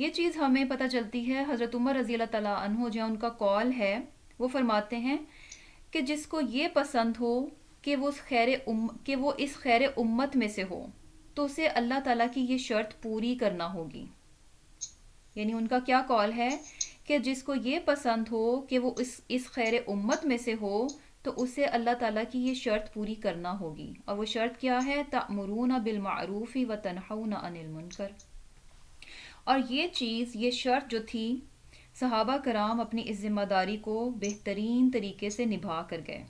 یہ چیز ہمیں پتہ چلتی ہے حضرت عمر رضی اللہ تعالیٰ عنہ جو ان کا قول ہے، وہ فرماتے ہیں کہ جس کو یہ پسند ہو کہ وہ اس خیر امت میں سے ہو تو اسے اللہ تعالیٰ کی یہ شرط پوری کرنا ہوگی. یعنی ان کا کیا قول ہے کہ جس کو یہ پسند ہو کہ وہ اس خیر امت میں سے ہو تو اسے اللہ تعالیٰ کی یہ شرط پوری کرنا ہوگی. اور وہ شرط کیا ہے؟ تأمرون بالمعروف وتنہون عن المنکر. اور یہ شرط جو تھی، صحابہ کرام اپنی اس ذمہ داری کو بہترین طریقے سے نبھا کر گئے.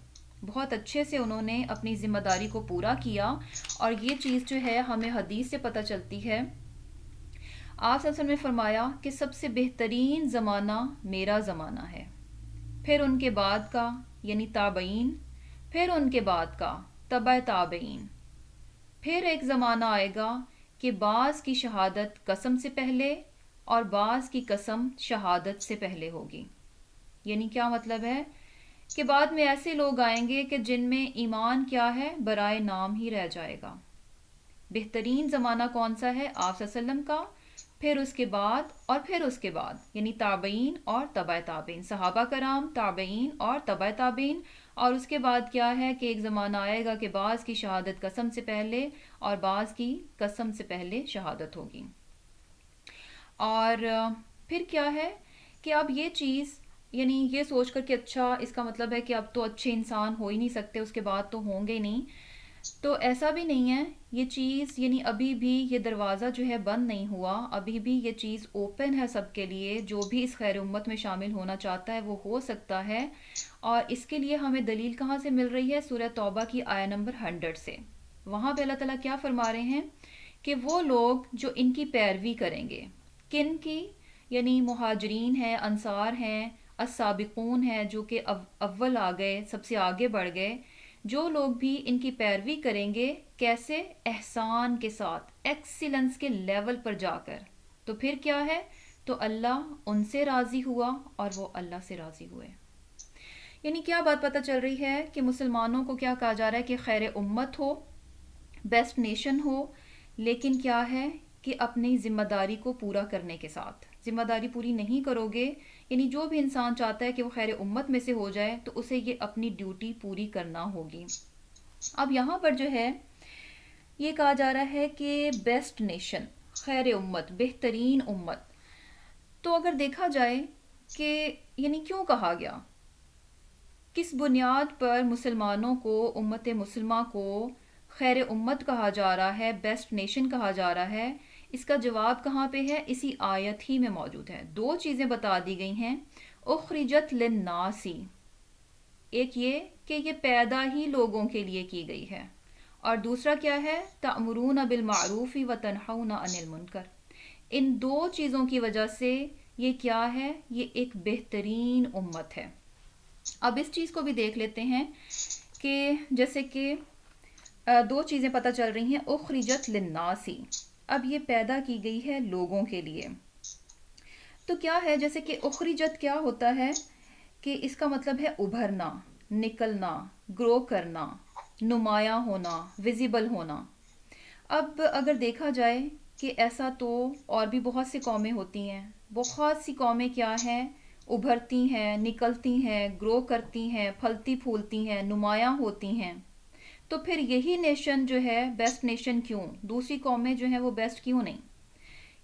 بہت اچھے سے انہوں نے اپنی ذمہ داری کو پورا کیا. اور یہ چیز جو ہے ہمیں حدیث سے پتہ چلتی ہے. آپ صلی اللہ علیہ وسلم نے فرمایا کہ سب سے بہترین زمانہ میرا زمانہ ہے، پھر ان کے بعد کا یعنی تابعین، پھر ان کے بعد کا تبع تابعین، پھر ایک زمانہ آئے گا کہ بعض کی شہادت قسم سے پہلے اور بعض کی قسم شہادت سے پہلے ہوگی. یعنی کیا مطلب ہے کہ بعد میں ایسے لوگ آئیں گے کہ جن میں ایمان کیا ہے؟ برائے نام ہی رہ جائے گا. بہترین زمانہ کون سا ہے؟ آپ صلی اللہ علیہ وسلم کا، پھر اس کے بعد اور پھر اس کے بعد یعنی تابعین اور تبع تابعین، صحابہ کرام، تابعین اور تبع تابعین. اور اس کے بعد کیا ہے کہ ایک زمانہ آئے گا کہ بعض کی شہادت قسم سے پہلے اور بعض کی قسم سے پہلے شہادت ہوگی. اور پھر کیا ہے کہ اب یہ چیز یعنی یہ سوچ کر کہ اچھا اس کا مطلب ہے کہ اب تو اچھے انسان ہو ہی نہیں سکتے، اس کے بعد تو ہوں گے نہیں. تو ایسا بھی نہیں ہے. یہ چیز یعنی ابھی بھی یہ دروازہ جو ہے بند نہیں ہوا، ابھی بھی یہ چیز اوپن ہے سب کے لیے. جو بھی اس خیر امت میں شامل ہونا چاہتا ہے وہ ہو سکتا ہے. اور اس کے لیے ہمیں دلیل کہاں سے مل رہی ہے؟ سورہ توبہ کی آیہ نمبر 100 سے. وہاں پہ اللہ تعالیٰ کیا فرما رہے ہیں کہ وہ لوگ جو ان کی پیروی کریں گے. کن کی؟ یعنی مہاجرین ہیں، انصار ہیں، السابقون ہیں جو کہ اول آ گئے، سب سے آگے بڑھ گئے. جو لوگ بھی ان کی پیروی کریں گے، کیسے؟ احسان کے ساتھ، ایکسیلنس کے لیول پر جا کر. تو پھر کیا ہے؟ تو اللہ ان سے راضی ہوا اور وہ اللہ سے راضی ہوئے. یعنی کیا بات پتہ چل رہی ہے کہ مسلمانوں کو کیا کہا جا رہا ہے کہ خیر امت ہو، بیسٹ نیشن ہو، لیکن کیا ہے کہ اپنی ذمہ داری کو پورا کرنے کے ساتھ. ذمہ داری پوری نہیں کرو گے، یعنی جو بھی انسان چاہتا ہے کہ وہ خیر امت میں سے ہو جائے تو اسے یہ اپنی ڈیوٹی پوری کرنا ہوگی. اب یہاں پر جو ہے یہ کہا جا رہا ہے کہ بیسٹ نیشن، خیر امت، بہترین امت. تو اگر دیکھا جائے کہ یعنی کیوں کہا گیا، کس بنیاد پر مسلمانوں کو، امت مسلمہ کو خیر امت کہا جا رہا ہے، بیسٹ نیشن کہا جا رہا ہے؟ اس کا جواب کہاں پہ ہے؟ اسی آیت ہی میں موجود ہے. دو چیزیں بتا دی گئی ہیں. اخرجت للناس، ایک یہ کہ یہ پیدا ہی لوگوں کے لیے کی گئی ہے، اور دوسرا کیا ہے؟ تأمرون بالمعروف وتنہون عن المنکر. ان دو چیزوں کی وجہ سے یہ کیا ہے؟ یہ ایک بہترین امت ہے. اب اس چیز کو بھی دیکھ لیتے ہیں کہ جیسے کہ دو چیزیں پتہ چل رہی ہیں. اخرجت للناس، اب یہ پیدا کی گئی ہے لوگوں کے لیے. تو کیا ہے؟ جیسے کہ اخرجت کیا ہوتا ہے کہ اس کا مطلب ہے ابھرنا، نکلنا، گرو کرنا، نمایاں ہونا، ویزیبل ہونا. اب اگر دیکھا جائے کہ ایسا تو اور بھی بہت سی قومیں ہوتی ہیں. بہت سی قومیں کیا ہیں؟ ابھرتی ہیں، نکلتی ہیں، گرو کرتی ہیں، پھلتی پھولتی ہیں، نمایاں ہوتی ہیں. تو پھر یہی نیشن جو ہے بیسٹ نیشن کیوں؟ دوسری قومیں جو ہیں وہ بیسٹ کیوں نہیں؟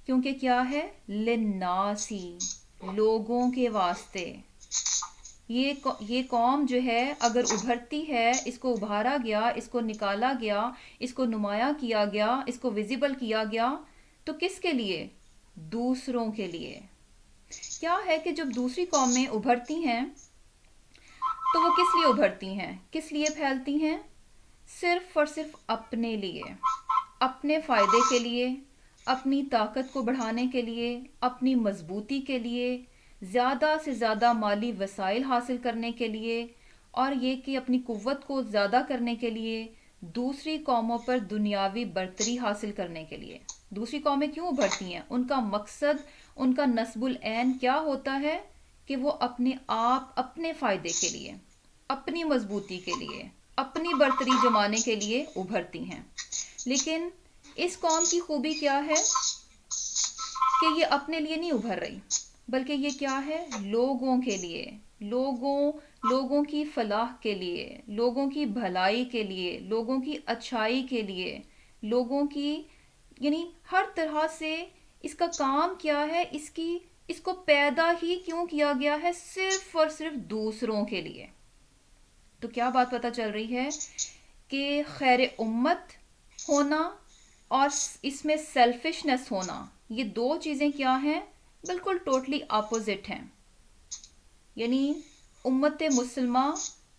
کیونکہ کیا ہے؟ للناسی، لوگوں کے واسطے. یہ قوم جو ہے اگر ابھرتی ہے، اس کو ابھارا گیا، اس کو نکالا گیا، اس کو نمایاں کیا گیا، اس کو ویزیبل کیا گیا، تو کس کے لیے؟ دوسروں کے لیے. کیا ہے کہ جب دوسری قومیں ابھرتی ہیں تو وہ کس لیے ابھرتی ہیں؟ کس لیے پھیلتی ہیں؟ صرف اور صرف اپنے لیے، اپنے فائدے کے لیے، اپنی طاقت کو بڑھانے کے لیے، اپنی مضبوطی کے لیے، زیادہ سے زیادہ مالی وسائل حاصل کرنے کے لیے، اور یہ کہ اپنی قوت کو زیادہ کرنے کے لیے، دوسری قوموں پر دنیاوی برتری حاصل کرنے کے لیے. دوسری قومیں کیوں ابھرتی ہیں؟ ان کا مقصد، ان کا نصب العین کیا ہوتا ہے کہ وہ اپنے آپ، اپنے فائدے کے لیے، اپنی مضبوطی کے لیے، اپنی برتری جمانے کے لیے ابھرتی ہیں. لیکن اس قوم کی خوبی کیا ہے کہ یہ اپنے لیے نہیں ابھر رہی، بلکہ یہ کیا ہے؟ لوگوں کے لیے، لوگوں کی فلاح کے لیے، لوگوں کی بھلائی کے لیے، لوگوں کی اچھائی کے لیے، لوگوں کی یعنی ہر طرح سے اس کا کام کیا ہے، اس کو پیدا ہی کیوں کیا گیا ہے؟ صرف اور صرف دوسروں کے لیے۔ تو کیا بات پتہ چل رہی ہے کہ خیر امت ہونا اور اس میں سیلفشنس ہونا، یہ دو چیزیں کیا ہیں؟ بالکل ٹوٹلی اپوزٹ ہیں۔ یعنی امت مسلمہ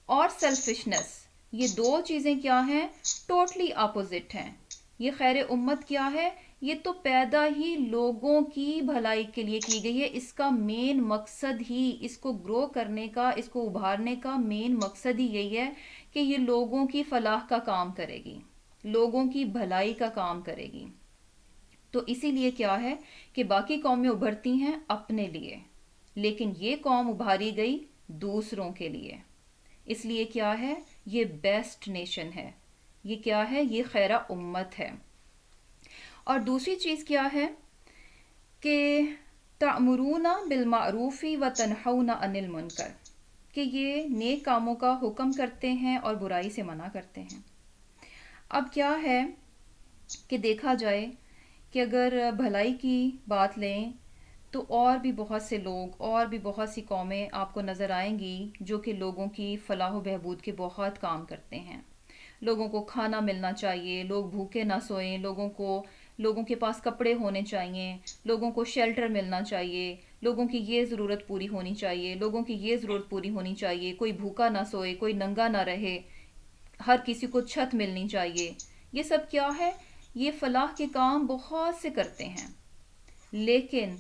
اور سیلفشنس، یہ دو چیزیں کیا ہیں؟ ٹوٹلی اپوزٹ ہیں۔ یہ خیر امت کیا ہے؟ یہ تو پیدا ہی لوگوں کی بھلائی کے لیے کی گئی ہے۔ اس کا مین مقصد ہی، اس کو گرو کرنے کا، اس کو ابھارنے کا مین مقصد ہی یہی ہے کہ یہ لوگوں کی فلاح کا کام کرے گی، لوگوں کی بھلائی کا کام کرے گی۔ تو اسی لیے کیا ہے کہ باقی قومیں ابھرتی ہیں اپنے لیے، لیکن یہ قوم ابھاری گئی دوسروں کے لیے۔ اس لیے کیا ہے؟ یہ بیسٹ نیشن ہے، یہ کیا ہے؟ یہ خیرہ امت ہے۔ اور دوسری چیز کیا ہے کہ تأمرون بالمعروف و تنہون عن المنکر، کہ یہ نیک کاموں کا حکم کرتے ہیں اور برائی سے منع کرتے ہیں۔ اب کیا ہے کہ دیکھا جائے کہ اگر بھلائی کی بات لیں تو اور بھی بہت سے لوگ اور بھی بہت سی قومیں آپ کو نظر آئیں گی جو کہ لوگوں کی فلاح و بہبود کے بہت کام کرتے ہیں۔ لوگوں کو کھانا ملنا چاہیے، لوگ بھوکے نہ سوئیں، لوگوں کے پاس کپڑے ہونے چاہیے، لوگوں کو شیلٹر ملنا چاہیے، لوگوں کی یہ ضرورت پوری ہونی چاہیے، لوگوں کی یہ ضرورت پوری ہونی چاہیے، کوئی بھوکا نہ سوئے، کوئی ننگا نہ رہے، ہر کسی کو چھت ملنی چاہیے۔ یہ سب کیا ہے؟ یہ فلاح کے کام بہت سے کرتے ہیں، لیکن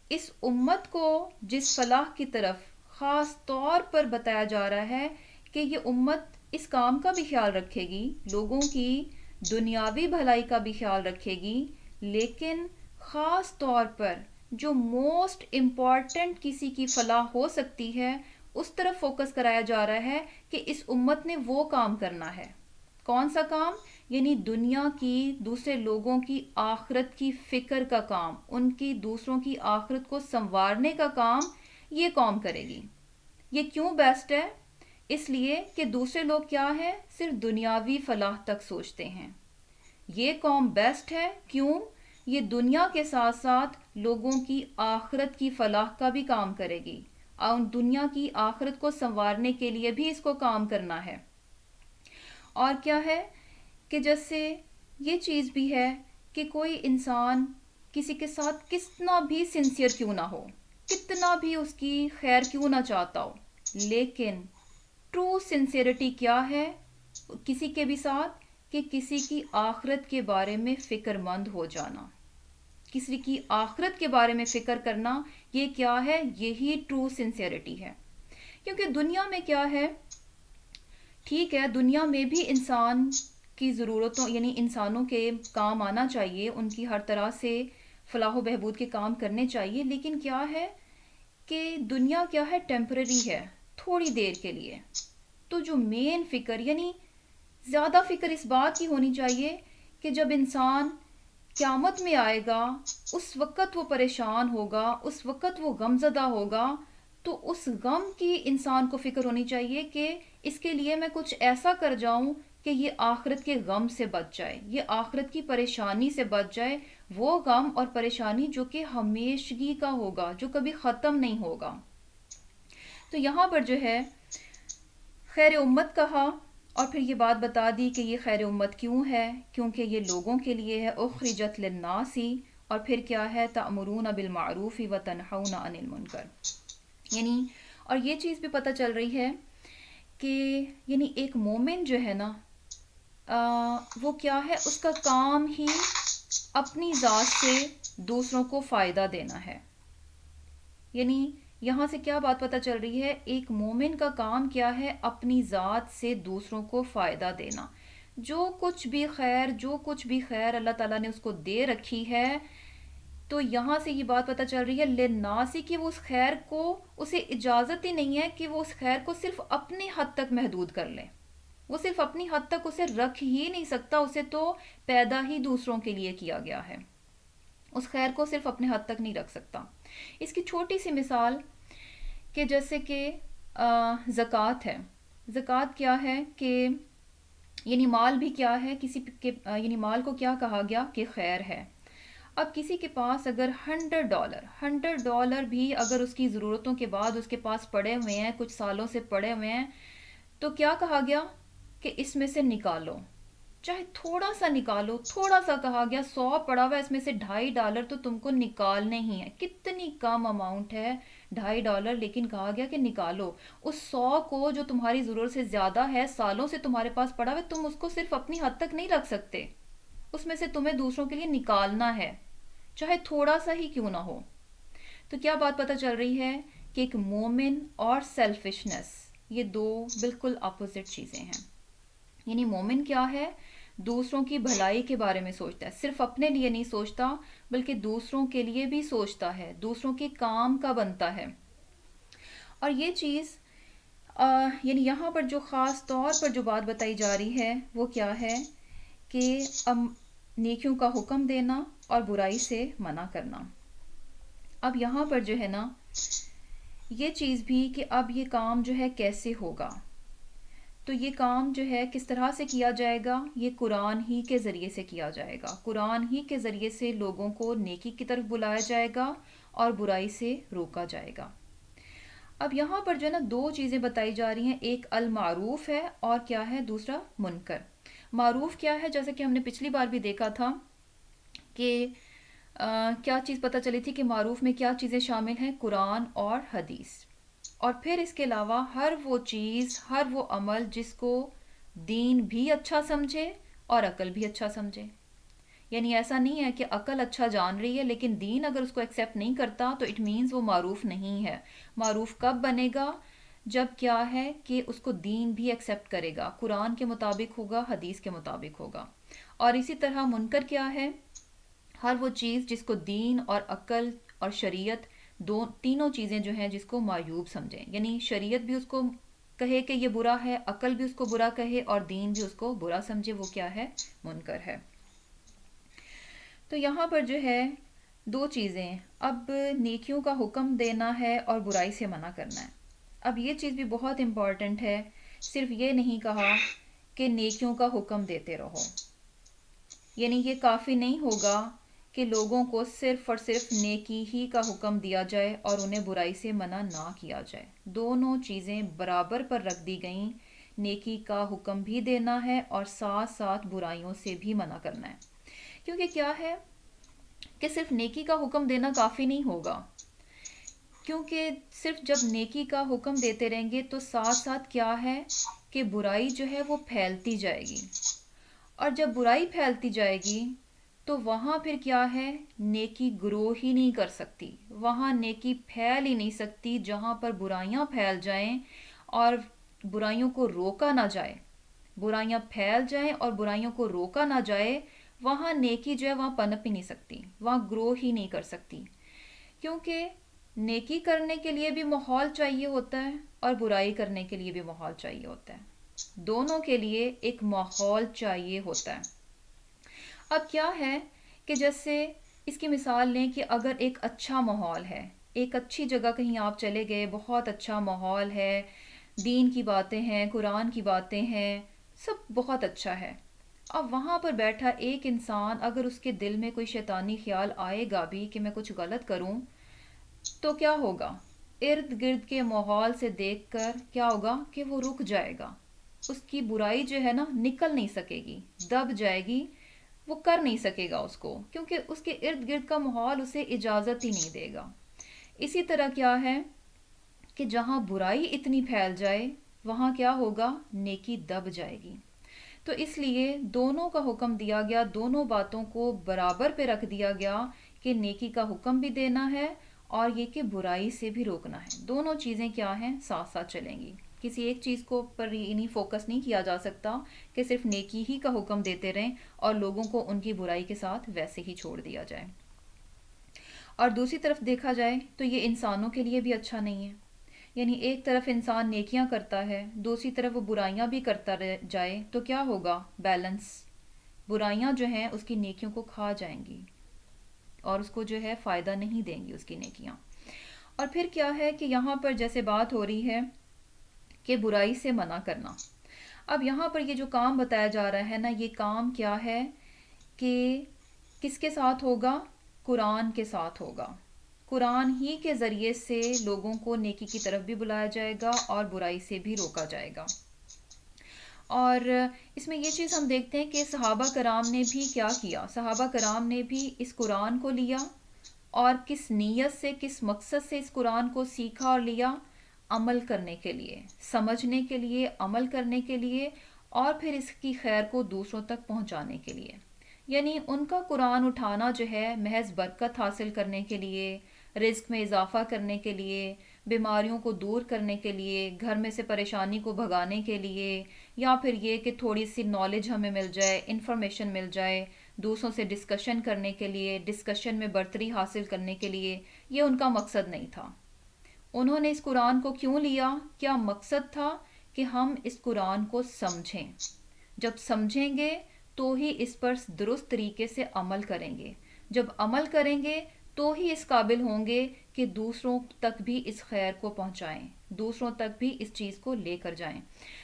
اس امت کو جس فلاح کی طرف خاص طور پر بتایا جا رہا ہے کہ یہ امت اس کام کا بھی خیال رکھے گی، لوگوں کی دنیاوی بھلائی کا بھی خیال رکھے گی، لیکن خاص طور پر جو موسٹ امپورٹنٹ کسی کی فلاح ہو سکتی ہے اس طرف فوکس کرایا جا رہا ہے کہ اس امت نے وہ کام کرنا ہے۔ کون سا کام؟ یعنی دنیا کی، دوسرے لوگوں کی آخرت کی فکر کا کام، ان کی دوسروں کی آخرت کو سنوارنے کا کام یہ قوم کرے گی۔ یہ کیوں بیسٹ ہے؟ اس لیے کہ دوسرے لوگ کیا ہے؟ صرف دنیاوی فلاح تک سوچتے ہیں۔ یہ قوم بیسٹ ہے کیوں؟ یہ دنیا کے ساتھ ساتھ لوگوں کی آخرت کی فلاح کا بھی کام کرے گی، اور دنیا کی آخرت کو سنوارنے کے لیے بھی اس کو کام کرنا ہے۔ اور کیا ہے کہ جیسے یہ چیز بھی ہے کہ کوئی انسان کسی کے ساتھ کتنا بھی سنسیئر کیوں نہ ہو، کتنا بھی اس کی خیر کیوں نہ چاہتا ہو، لیکن ٹرو سنسیئرٹی کیا ہے کسی کے بھی ساتھ؟ کہ کسی کی آخرت کے بارے میں فکر مند ہو جانا، کسی کی آخرت کے بارے میں فکر کرنا، یہ کیا ہے؟ یہی ٹرو سنسیئرٹی ہے۔ کیونکہ دنیا میں کیا ہے، ٹھیک ہے دنیا میں بھی انسان کی ضرورتوں یعنی انسانوں کے کام آنا چاہیے، ان کی ہر طرح سے فلاح و بہبود کے کام کرنے چاہیے، لیکن کیا ہے کہ دنیا کیا ہے؟ ٹیمپرری ہے، تھوڑی دیر کے لیے۔ تو جو مین فکر یعنی زیادہ فکر اس بات کی ہونی چاہیے کہ جب انسان قیامت میں آئے گا اس وقت وہ پریشان ہوگا، اس وقت وہ غم زدہ ہوگا، تو اس غم کی انسان کو فکر ہونی چاہیے کہ اس کے لیے میں کچھ ایسا کر جاؤں کہ یہ آخرت کے غم سے بچ جائے، یہ آخرت کی پریشانی سے بچ جائے، وہ غم اور پریشانی جو کہ ہمیشگی کا ہوگا، جو کبھی ختم نہیں ہوگا۔ تو یہاں پر جو ہے خیر امت کہا، اور پھر یہ بات بتا دی کہ یہ خیر امت کیوں ہے، کیونکہ یہ لوگوں کے لیے ہے، اخرجت للناس، اور پھر کیا ہے؟ تأمرون بالمعروف و تنہون عن المنکر۔ یعنی اور یہ چیز بھی پتہ چل رہی ہے کہ یعنی ایک مومن جو ہے نا وہ کیا ہے؟ اس کا کام ہی اپنی ذات سے دوسروں کو فائدہ دینا ہے۔ یعنی یہاں سے کیا بات پتہ چل رہی ہے؟ ایک مومن کا کام کیا ہے؟ اپنی ذات سے دوسروں کو فائدہ دینا۔ جو کچھ بھی خیر اللہ تعالیٰ نے اس کو دے رکھی ہے، تو یہاں سے یہ بات پتہ چل رہی ہے للناسی کہ وہ اس خیر کو، اسے اجازت ہی نہیں ہے کہ وہ اس خیر کو صرف اپنی حد تک محدود کر لے، وہ صرف اپنی حد تک اسے رکھ ہی نہیں سکتا، اسے تو پیدا ہی دوسروں کے لیے کیا گیا ہے۔ اس خیر کو صرف اپنے حد تک نہیں رکھ سکتا. اس کی چھوٹی سی مثال کہ جیسے کہ زکوٰۃ ہے. زکوٰۃ کیا ہے کہ یعنی مال بھی کیا ہے، کسی کے یعنی مال کو کیا کہا گیا کہ خیر ہے. اب کسی کے پاس اگر $100 بھی اگر اس کی ضرورتوں کے بعد اس کے پاس پڑے ہوئے ہیں، کچھ سالوں سے پڑے ہوئے ہیں، تو کیا کہا گیا کہ اس میں سے نکالو، چاہے تھوڑا سا نکالو. تھوڑا سا کہا گیا، 100 پڑا ہوا ہے، اس میں سے $2.50 تو تم کو نکالنے ہی ہیں. کتنی کم اماؤنٹ ہے $2.50، لیکن کہا گیا کہ نکالو. اس 100 کو جو تمہاری ضرورت سے زیادہ ہے، سالوں سے تمہارے پاس پڑا ہوا ہے، تم اس کو صرف اپنی حد تک نہیں رکھ سکتے، اس میں سے تمہیں دوسروں کے لیے نکالنا ہے، چاہے تھوڑا سا ہی کیوں نہ ہو. تو کیا بات پتہ چل رہی ہے کہ ایک مومن اور سیلفشنس، یہ دو بالکل اپوزٹ چیزیں ہیں. یعنی مومن کیا ہے؟ دوسروں کی بھلائی کے بارے میں سوچتا ہے، صرف اپنے لیے نہیں سوچتا بلکہ دوسروں کے لیے بھی سوچتا ہے، دوسروں کے کام کا بنتا ہے. اور یہ چیز یعنی یہاں پر جو خاص طور پر جو بات بتائی جا رہی ہے وہ کیا ہے کہ نیکیوں کا حکم دینا اور برائی سے منع کرنا. اب یہاں پر جو ہے نا یہ چیز بھی کہ اب یہ کام جو ہے کیسے ہوگا، تو یہ کام جو ہے کس طرح سے کیا جائے گا؟ یہ قرآن ہی کے ذریعے سے کیا جائے گا. قرآن ہی کے ذریعے سے لوگوں کو نیکی کی طرف بلایا جائے گا اور برائی سے روکا جائے گا. اب یہاں پر جو ہے نا دو چیزیں بتائی جا رہی ہیں، ایک المعروف ہے اور کیا ہے دوسرا منکر. معروف کیا ہے؟ جیسا کہ ہم نے پچھلی بار بھی دیکھا تھا کہ کیا چیز پتہ چلی تھی کہ معروف میں کیا چیزیں شامل ہیں؟ قرآن اور حدیث. اور پھر اس کے علاوہ ہر وہ چیز، ہر وہ عمل جس کو دین بھی اچھا سمجھے اور عقل بھی اچھا سمجھے. یعنی ایسا نہیں ہے کہ عقل اچھا جان رہی ہے لیکن دین اگر اس کو ایکسیپٹ نہیں کرتا تو اٹ مینز وہ معروف نہیں ہے. معروف کب بنے گا؟ جب کیا ہے کہ اس کو دین بھی ایکسیپٹ کرے گا، قرآن کے مطابق ہوگا، حدیث کے مطابق ہوگا. اور اسی طرح منکر کیا ہے؟ ہر وہ چیز جس کو دین اور عقل اور شریعت تینوں چیزیں جو ہیں جس کو معیوب سمجھیں. یعنی شریعت بھی اس کو کہے کہ یہ برا ہے، عقل بھی اس کو برا کہے اور دین بھی اس کو برا سمجھے، وہ کیا ہے؟ منکر ہے. تو یہاں پر جو ہے دو چیزیں، اب نیکیوں کا حکم دینا ہے اور برائی سے منع کرنا ہے. اب یہ چیز بھی بہت امپورٹنٹ ہے. صرف یہ نہیں کہا کہ نیکیوں کا حکم دیتے رہو، یعنی یہ کافی نہیں ہوگا کہ لوگوں کو صرف اور صرف نیکی ہی کا حکم دیا جائے اور انہیں برائی سے منع نہ کیا جائے. دونوں چیزیں برابر پر رکھ دی گئیں. نیکی کا حکم بھی دینا ہے اور ساتھ ساتھ برائیوں سے بھی منع کرنا ہے. کیونکہ کیا ہے کہ صرف نیکی کا حکم دینا کافی نہیں ہوگا، کیونکہ صرف جب نیکی کا حکم دیتے رہیں گے تو ساتھ ساتھ کیا ہے کہ برائی جو ہے وہ پھیلتی جائے گی. اور جب برائی پھیلتی جائے گی تو وہاں پھر کیا ہے، نیکی گرو ہی نہیں کر سکتی، وہاں نیکی پھیل ہی نہیں سکتی. جہاں پر برائیاں پھیل جائیں اور برائیوں کو روکا نہ جائے، برائیاں پھیل جائیں اور برائیوں کو روکا نہ جائے، وہاں نیکی جو ہے وہاں پنپ ہی نہیں سکتی، وہاں گرو ہی نہیں کر سکتی. کیونکہ نیکی کرنے کے لیے بھی ماحول چاہیے ہوتا ہے اور برائی کرنے کے لیے بھی ماحول چاہیے ہوتا ہے. دونوں کے لیے ایک ماحول چاہیے ہوتا ہے. اب کیا ہے کہ جیسے اس کی مثال لیں کہ اگر ایک اچھا ماحول ہے، ایک اچھی جگہ کہیں آپ چلے گئے، بہت اچھا ماحول ہے، دین کی باتیں ہیں، قرآن کی باتیں ہیں، سب بہت اچھا ہے. اب وہاں پر بیٹھا ایک انسان اگر اس کے دل میں کوئی شیطانی خیال آئے گا بھی کہ میں کچھ غلط کروں، تو کیا ہوگا؟ ارد گرد کے ماحول سے دیکھ کر کیا ہوگا کہ وہ رک جائے گا. اس کی برائی جو ہے نا نکل نہیں سکے گی، دب جائے گی، وہ کر نہیں سکے گا اس کو، کیونکہ اس کے ارد گرد کا ماحول اسے اجازت ہی نہیں دے گا. اسی طرح کیا ہے کہ جہاں برائی اتنی پھیل جائے وہاں کیا ہوگا؟ نیکی دب جائے گی. تو اس لیے دونوں کا حکم دیا گیا، دونوں باتوں کو برابر پہ رکھ دیا گیا کہ نیکی کا حکم بھی دینا ہے اور یہ کہ برائی سے بھی روکنا ہے. دونوں چیزیں کیا ہیں؟ ساتھ ساتھ چلیں گی. کسی ایک چیز کو پر نہیں فوکس نہیں کیا جا سکتا کہ صرف نیکی ہی کا حکم دیتے رہیں اور لوگوں کو ان کی برائی کے ساتھ ویسے ہی چھوڑ دیا جائے. اور دوسری طرف دیکھا جائے تو یہ انسانوں کے لیے بھی اچھا نہیں ہے. یعنی ایک طرف انسان نیکیاں کرتا ہے، دوسری طرف وہ برائیاں بھی کرتا جائے تو کیا ہوگا؟ بیلنس. برائیاں جو ہیں اس کی نیکیوں کو کھا جائیں گی. اور اس کو جو ہے فائدہ نہیں دیں گی اس کی نیکیاں۔ اور پھر کیا ہے کہ یہاں پر جیسے بات ہو رہی ہے کہ برائی سے منع کرنا، اب یہاں پر یہ جو کام بتایا جا رہا ہے نا، یہ کام کیا ہے کہ کس کے ساتھ ہوگا؟ قرآن کے ساتھ ہوگا۔ قرآن ہی کے ذریعے سے لوگوں کو نیکی کی طرف بھی بلایا جائے گا اور برائی سے بھی روکا جائے گا۔ اور اس میں یہ چیز ہم دیکھتے ہیں کہ صحابہ کرام نے بھی کیا کیا، صحابہ کرام نے بھی اس قرآن کو لیا اور کس نیت سے، کس مقصد سے اس قرآن کو سیکھا اور لیا؟ عمل کرنے کے لیے، سمجھنے کے لیے، عمل کرنے کے لیے، اور پھر اس کی خیر کو دوسروں تک پہنچانے کے لیے۔ یعنی ان کا قرآن اٹھانا جو ہے محض برکت حاصل کرنے کے لیے، رزق میں اضافہ کرنے کے لیے، بیماریوں کو دور کرنے کے لیے، گھر میں سے پریشانی کو بھگانے کے لیے، یا پھر یہ کہ تھوڑی سی نالج ہمیں مل جائے، انفارمیشن مل جائے، دوسروں سے ڈسکشن کرنے کے لیے، ڈسکشن میں برتری حاصل کرنے کے لیے، یہ ان کا مقصد نہیں تھا۔ انہوں نے اس قرآن کو کیوں لیا؟ کیا مقصد تھا؟ کہ ہم اس قرآن کو سمجھیں، جب سمجھیں گے تو ہی اس پر درست طریقے سے عمل کریں گے، جب عمل کریں گے تو ہی اس قابل ہوں گے کہ دوسروں تک بھی اس خیر کو پہنچائیں، دوسروں تک بھی اس چیز کو لے کر جائیں۔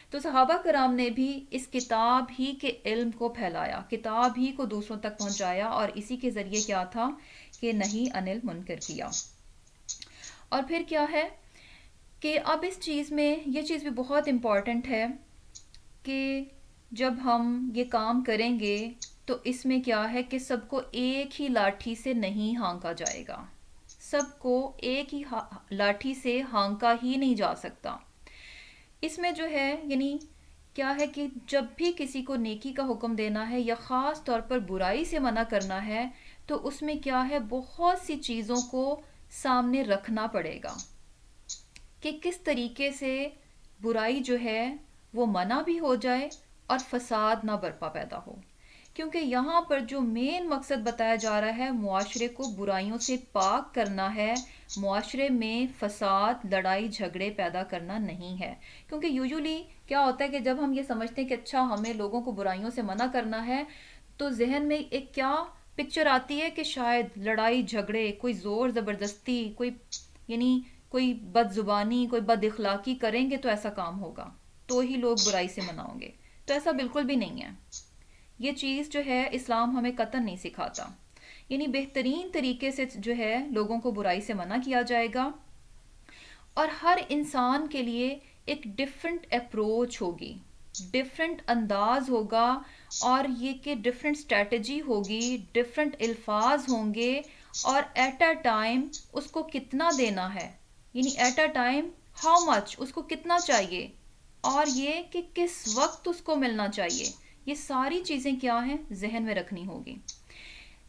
تو صحابہ کرام نے بھی اس کتاب ہی کے علم کو پھیلایا، کتاب ہی کو دوسروں تک پہنچایا، اور اسی کے ذریعے کیا تھا کہ نہیں انل منکر کیا۔ اور پھر کیا ہے کہ اب اس چیز میں یہ چیز بھی بہت امپورٹنٹ ہے کہ جب ہم یہ کام کریں گے تو اس میں کیا ہے کہ سب کو ایک ہی لاٹھی سے نہیں ہانکا جائے گا، سب کو ایک ہی لاٹھی سے ہانکا ہی نہیں جا سکتا۔ اس میں جو ہے یعنی کیا ہے کہ جب بھی کسی کو نیکی کا حکم دینا ہے یا خاص طور پر برائی سے منع کرنا ہے تو اس میں کیا ہے بہت سی چیزوں کو سامنے رکھنا پڑے گا کہ کس طریقے سے برائی جو ہے وہ منع بھی ہو جائے اور فساد نہ برپا پیدا ہو، کیونکہ یہاں پر جو مین مقصد بتایا جا رہا ہے معاشرے کو برائیوں سے پاک کرنا ہے، معاشرے میں فساد، لڑائی جھگڑے پیدا کرنا نہیں ہے۔ کیونکہ یوزولی کیا ہوتا ہے کہ جب ہم یہ سمجھتے ہیں کہ اچھا ہمیں لوگوں کو برائیوں سے منع کرنا ہے تو ذہن میں ایک کیا پکچر آتی ہے کہ شاید لڑائی جھگڑے، کوئی زور زبردستی، کوئی یعنی کوئی بد زبانی، کوئی بد اخلاقی کریں گے تو ایسا کام ہوگا، تو ہی لوگ برائی سے منع ہوں گے۔ تو ایسا بالکل بھی نہیں ہے، یہ چیز جو ہے اسلام ہمیں قطعاً نہیں سکھاتا۔ یعنی بہترین طریقے سے جو ہے لوگوں کو برائی سے منع کیا جائے گا، اور ہر انسان کے لیے ایک ڈیفرنٹ اپروچ ہوگی، ڈیفرنٹ انداز ہوگا، اور یہ کہ ڈیفرنٹ اسٹریٹجی ہوگی، ڈیفرنٹ الفاظ ہوں گے، اور ایٹ اے ٹائم اس کو کتنا دینا ہے، یعنی at a time how much اس کو کتنا چاہیے، اور یہ کہ کس وقت اس کو ملنا چاہیے، یہ ساری چیزیں کیا ہیں ذہن میں رکھنی ہوگی۔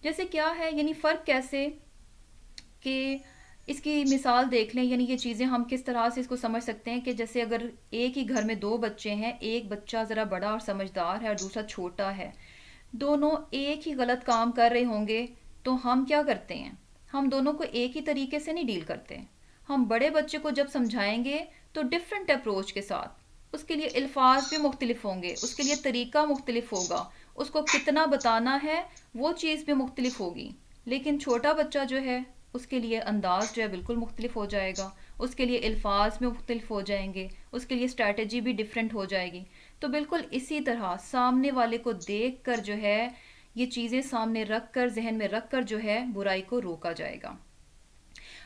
جیسے کیا ہے یعنی فرق کیسے کہ اس کی مثال دیکھ لیں، یعنی یہ چیزیں ہم کس طرح سے اس کو سمجھ سکتے ہیں کہ جیسے اگر ایک ہی گھر میں دو بچے ہیں، ایک بچہ ذرا بڑا اور سمجھدار ہے اور دوسرا چھوٹا ہے، دونوں ایک ہی غلط کام کر رہے ہوں گے تو ہم کیا کرتے ہیں؟ ہم دونوں کو ایک ہی طریقے سے نہیں ڈیل کرتے۔ ہم بڑے بچے کو جب سمجھائیں گے تو ڈیفرنٹ اپروچ کے ساتھ، اس کے لیے الفاظ بھی مختلف ہوں گے، اس کے لیے طریقہ مختلف ہوگا، اس کو کتنا بتانا ہے وہ چیز بھی مختلف ہوگی۔ لیکن چھوٹا بچہ جو ہے اس کے لیے انداز جو ہے بالکل مختلف ہو جائے گا، اس کے لیے الفاظ بھی مختلف ہو جائیں گے، اس کے لیے اسٹریٹجی بھی ڈیفرنٹ ہو جائے گی۔ تو بالکل اسی طرح سامنے والے کو دیکھ کر جو ہے یہ چیزیں سامنے رکھ کر، ذہن میں رکھ کر جو ہے برائی کو روکا جائے گا۔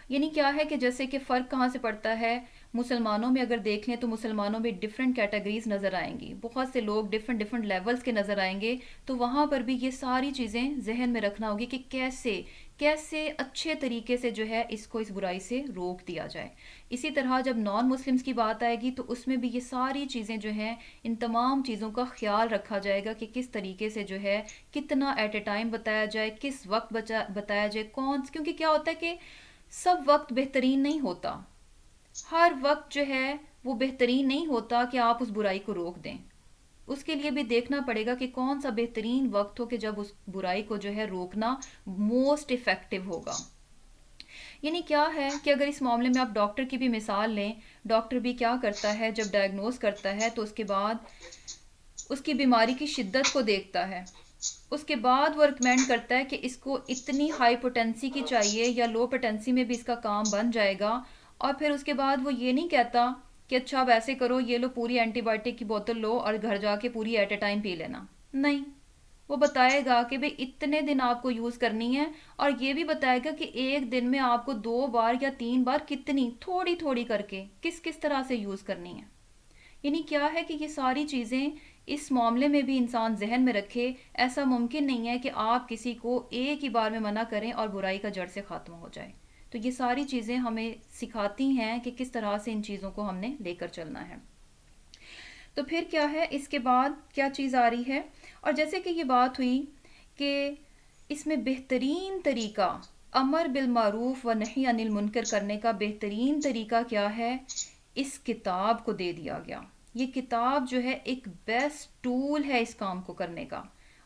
یعنی کیا ہے کہ جیسے کہ فرق کہاں سے پڑتا ہے، مسلمانوں میں اگر دیکھ لیں تو مسلمانوں میں ڈیفرنٹ کیٹیگریز نظر آئیں گی، بہت سے لوگ ڈیفرنٹ لیولز کے نظر آئیں گے، تو وہاں پر بھی یہ ساری چیزیں ذہن میں رکھنا ہوگی کہ کیسے اچھے طریقے سے جو ہے اس کو اس برائی سے روک دیا جائے۔ اسی طرح جب نان مسلمز کی بات آئے گی تو اس میں بھی یہ ساری چیزیں جو ہیں ان تمام چیزوں کا خیال رکھا جائے گا کہ کس طریقے سے جو ہے کتنا ایٹ اے ٹائم بتایا جائے، کس وقت بتایا جائے، کیونکہ کیا ہوتا ہے کہ سب وقت بہترین نہیں ہوتا، ہر وقت جو ہے وہ بہترین نہیں ہوتا کہ آپ اس برائی کو روک دیں۔ اس کے لیے بھی دیکھنا پڑے گا کہ کون سا بہترین وقت ہو کہ جب اس برائی کو جو ہے روکنا موسٹ افیکٹو ہوگا۔ یعنی کیا ہے کہ اگر اس معاملے میں آپ ڈاکٹر کی بھی مثال لیں، ڈاکٹر بھی کیا کرتا ہے جب ڈائگنوز کرتا ہے تو اس کے بعد اس کی بیماری کی شدت کو دیکھتا ہے، اس کے بعد وہ ریکمینڈ کرتا ہے کہ اس کو اتنی ہائی پوٹینسی کی چاہیے یا لو پوٹینسی میں بھی اس کا کام بن جائے گا، اور پھر اس کے بعد وہ یہ نہیں کہتا کہ اچھا اب ایسے کرو، یہ لو پوری اینٹی بائیوٹک کی بوتل لو اور گھر جا کے پوری ایٹ اے ٹائم پی لینا. نہیں، وہ بتائے گا کہ بھئی اتنے دن آپ کو یوز کرنی ہے، اور یہ بھی بتائے گا کہ ایک دن میں آپ کو 2 بار یا 3 بار کتنی تھوڑی تھوڑی کر کے کس کس طرح سے یوز کرنی ہے. یعنی کیا ہے کہ یہ ساری چیزیں اس معاملے میں بھی انسان ذہن میں رکھے. ایسا ممکن نہیں ہے کہ آپ کسی کو ایک ہی بار میں منع کریں اور برائی کا جڑ سے خاتمہ ہو جائے. تو یہ ساری چیزیں ہمیں سکھاتی ہیں کہ کس طرح سے ان چیزوں کو ہم نے لے کر چلنا ہے. تو پھر کیا ہے، اس کے بعد کیا چیز آ رہی ہے، اور جیسے کہ یہ بات ہوئی کہ اس میں بہترین طریقہ امر بالمعروف و نہی عن المنکر کرنے کا بہترین طریقہ کیا ہے، اس کتاب کو دے دیا گیا. یہ کتاب جو ہے ایک بیسٹ ٹول ہے اس کام کو کرنے کا.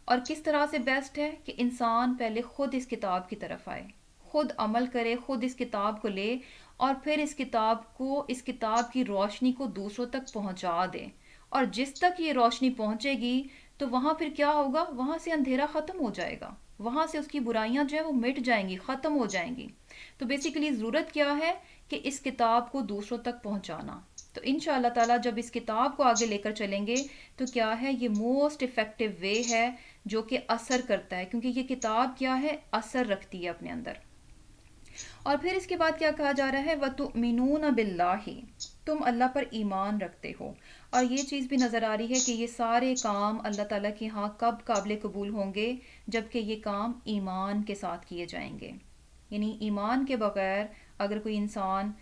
اور کس طرح سے بیسٹ ہے کہ انسان پہلے خود اس کتاب کی طرف آئے، خود عمل کرے، خود اس کتاب کو لے، اور پھر اس کتاب کو، اس کتاب کی روشنی کو دوسروں تک پہنچا دے. اور جس تک یہ روشنی پہنچے گی تو وہاں پھر کیا ہوگا، وہاں سے اندھیرا ختم ہو جائے گا، وہاں سے اس کی برائیاں جو ہیں وہ مٹ جائیں گی، ختم ہو جائیں گی. تو بیسیکلی ضرورت کیا ہے کہ اس کتاب کو دوسروں تک پہنچانا. تو انشاءاللہ تعالیٰ جب اس کتاب کو آگے لے کر چلیں گے تو کیا ہے، یہ موسٹ افیکٹو وے ہے جو کہ اثر کرتا ہے، کیونکہ یہ کتاب کیا ہے، اثر رکھتی ہے اپنے اندر. اور پھر اس کے بعد کیا کہا جا رہا ہے، وَتُؤْمِنُونَ بِاللَّهِ، تم اللہ پر ایمان رکھتے ہو. اور یہ چیز بھی نظر آ رہی ہے کہ یہ سارے کام اللہ تعالیٰ کے ہاں کب قابل قبول ہوں گے، جبکہ یہ کام ایمان کے ساتھ کیے جائیں گے. یعنی ایمان کے بغیر اگر کوئی انسان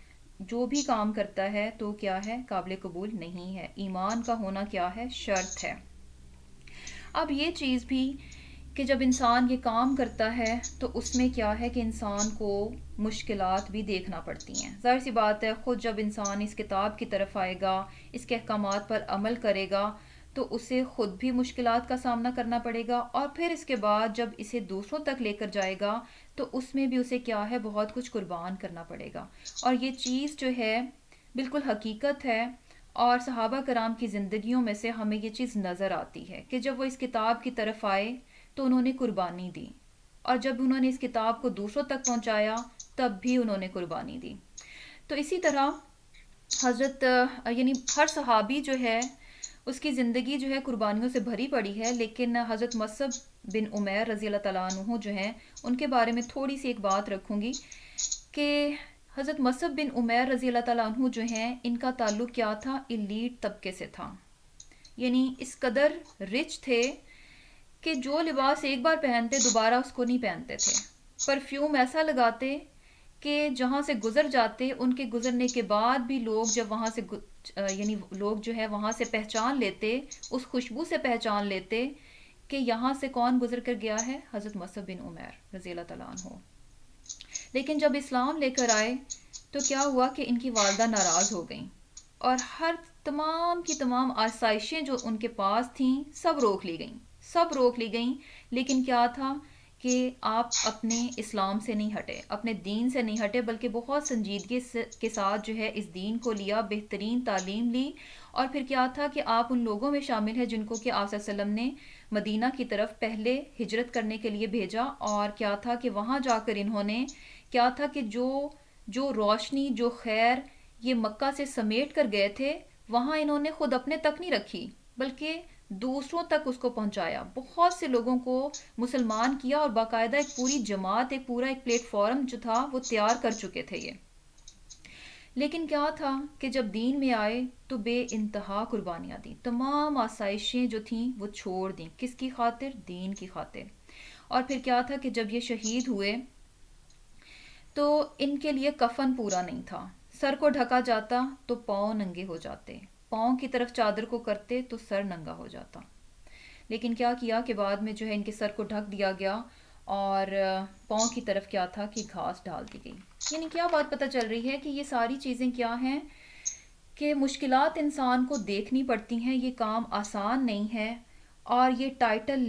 جو بھی کام کرتا ہے تو کیا ہے، قابل قبول نہیں ہے. ایمان کا ہونا کیا ہے، شرط ہے. اب یہ چیز بھی کہ جب انسان یہ کام کرتا ہے تو اس میں کیا ہے کہ انسان کو مشکلات بھی دیکھنا پڑتی ہیں. ظاہر سی بات ہے، خود جب انسان اس کتاب کی طرف آئے گا، اس کے احکامات پر عمل کرے گا تو اسے خود بھی مشکلات کا سامنا کرنا پڑے گا، اور پھر اس کے بعد جب اسے دوسروں تک لے کر جائے گا تو اس میں بھی اسے کیا ہے، بہت کچھ قربان کرنا پڑے گا. اور یہ چیز جو ہے بالکل حقیقت ہے، اور صحابہ کرام کی زندگیوں میں سے ہمیں یہ چیز نظر آتی ہے کہ جب وہ اس کتاب کی طرف آئے تو انہوں نے قربانی دی، اور جب انہوں نے اس کتاب کو دوسروں تک پہنچایا تب بھی انہوں نے قربانی دی. تو اسی طرح حضرت یعنی ہر صحابی جو ہے اس کی زندگی جو ہے قربانیوں سے بھری پڑی ہے. لیکن حضرت مصعب بن عمیر رضی اللہ تعالیٰ عنہ جو ہیں، ان کے بارے میں تھوڑی سی ایک بات رکھوں گی کہ حضرت مصعب بن عمیر رضی اللہ تعالیٰ عنہ جو ہیں، ان کا تعلق کیا تھا، ایلیٹ طبقے سے تھا. یعنی اس قدر رچ تھے کہ جو لباس ایک بار پہنتے دوبارہ اس کو نہیں پہنتے تھے. پرفیوم ایسا لگاتے کہ جہاں سے گزر جاتے، ان کے گزرنے کے بعد بھی لوگ جب وہاں سے یعنی لوگ جو ہے وہاں سے پہچان لیتے، اس خوشبو سے پہچان لیتے کہ یہاں سے کون گزر کر گیا ہے، حضرت مصعب بن عمیر رضی اللہ تعالیٰ عنہ. لیکن جب اسلام لے کر آئے تو کیا ہوا کہ ان کی والدہ ناراض ہو گئیں، اور ہر تمام کی تمام آسائشیں جو ان کے پاس تھیں سب روک لی گئیں، سب روک لی گئیں. لیکن کیا تھا کہ آپ اپنے اسلام سے نہیں ہٹے، اپنے دین سے نہیں ہٹے، بلکہ بہت سنجیدگی کے ساتھ جو ہے اس دین کو لیا، بہترین تعلیم لی. اور پھر کیا تھا کہ آپ ان لوگوں میں شامل ہیں جن کو کہ آپ صلی اللہ علیہ وسلم نے مدینہ کی طرف پہلے ہجرت کرنے کے لیے بھیجا. اور کیا تھا کہ وہاں جا کر انہوں نے کیا تھا کہ جو روشنی، جو خیر یہ مکہ سے سمیٹ کر گئے تھے، وہاں انہوں نے خود اپنے تک نہیں رکھی بلکہ دوسروں تک اس کو پہنچایا. بہت سے لوگوں کو مسلمان کیا، اور باقاعدہ ایک پوری جماعت، ایک پورا ایک پلیٹ فارم جو تھا وہ تیار کر چکے تھے یہ. لیکن کیا تھا کہ جب دین میں آئے تو بے انتہا قربانیاں دیں، تمام آسائشیں جو تھیں وہ چھوڑ دیں. کس کی خاطر؟ دین کی خاطر. اور پھر کیا تھا کہ جب یہ شہید ہوئے تو ان کے لیے کفن پورا نہیں تھا. سر کو ڈھکا جاتا تو پاؤں ننگے ہو جاتے، پاؤں کی طرف چادر کو کرتے تو سر ننگا ہو جاتا. لیکن کیا کیا کہ بعد میں جو ہے ان کے سر کو ڈھک دیا گیا، اور پاؤں کی طرف کیا تھا کہ گھاس ڈال دی گئی. یعنی کیا بات پتہ چل رہی ہے کہ یہ ساری چیزیں کیا ہیں کہ مشکلات انسان کو دیکھنی پڑتی ہیں، یہ کام آسان نہیں ہے. اور یہ ٹائٹل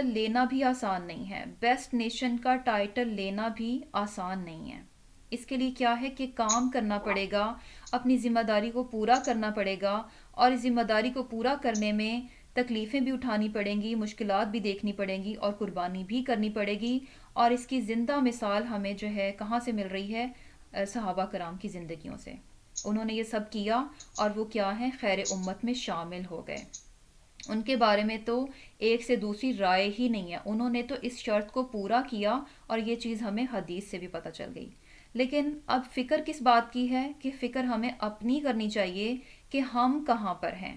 لینا بھی آسان نہیں ہے. بیسٹ نیشن کا ٹائٹل لینا بھی آسان نہیں ہے. اس کے لیے کیا ہے کہ کام کرنا پڑے گا، اپنی ذمہ داری کو پورا کرنا پڑے گا. اور اس ذمہ داری کو پورا کرنے میں تکلیفیں بھی اٹھانی پڑیں گی، مشکلات بھی دیکھنی پڑیں گی اور قربانی بھی کرنی پڑے گی، اور اس کی زندہ مثال ہمیں جو ہے کہاں سے مل رہی ہے؟ صحابہ کرام کی زندگیوں سے۔ انہوں نے یہ سب کیا اور وہ کیا ہے؟ خیر امت میں شامل ہو گئے۔ ان کے بارے میں تو ایک سے دوسری رائے ہی نہیں ہے، انہوں نے تو اس شرط کو پورا کیا، اور یہ چیز ہمیں حدیث سے بھی پتہ چل گئی۔ لیکن اب فکر کس بات کی ہے؟ کہ فکر ہمیں اپنی کرنی چاہیے کہ ہم کہاں پر ہیں،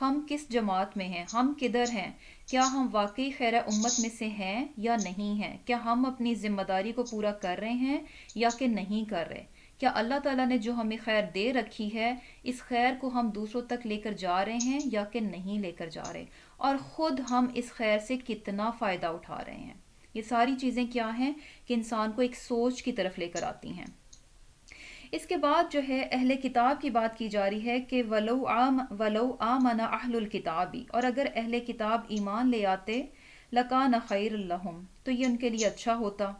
ہم کس جماعت میں ہیں، ہم کدھر ہیں، کیا ہم واقعی خیر امت میں سے ہیں یا نہیں ہیں، کیا ہم اپنی ذمہ داری کو پورا کر رہے ہیں یا کہ نہیں کر رہے، کیا اللہ تعالیٰ نے جو ہمیں خیر دے رکھی ہے اس خیر کو ہم دوسروں تک لے کر جا رہے ہیں یا کہ نہیں لے کر جا رہے، اور خود ہم اس خیر سے کتنا فائدہ اٹھا رہے ہیں۔ یہ ساری چیزیں کیا ہیں کہ انسان کو ایک سوچ کی طرف لے کر آتی ہیں۔ اس کے بعد جو ہے اہل کتاب کی بات کی جا رہی ہے کہ ولو آمن اہل الکتابی، اور اگر اہل کتاب ایمان لے آتے، لکان خیر لہم، تو یہ ان کے لیے اچھا ہوتا۔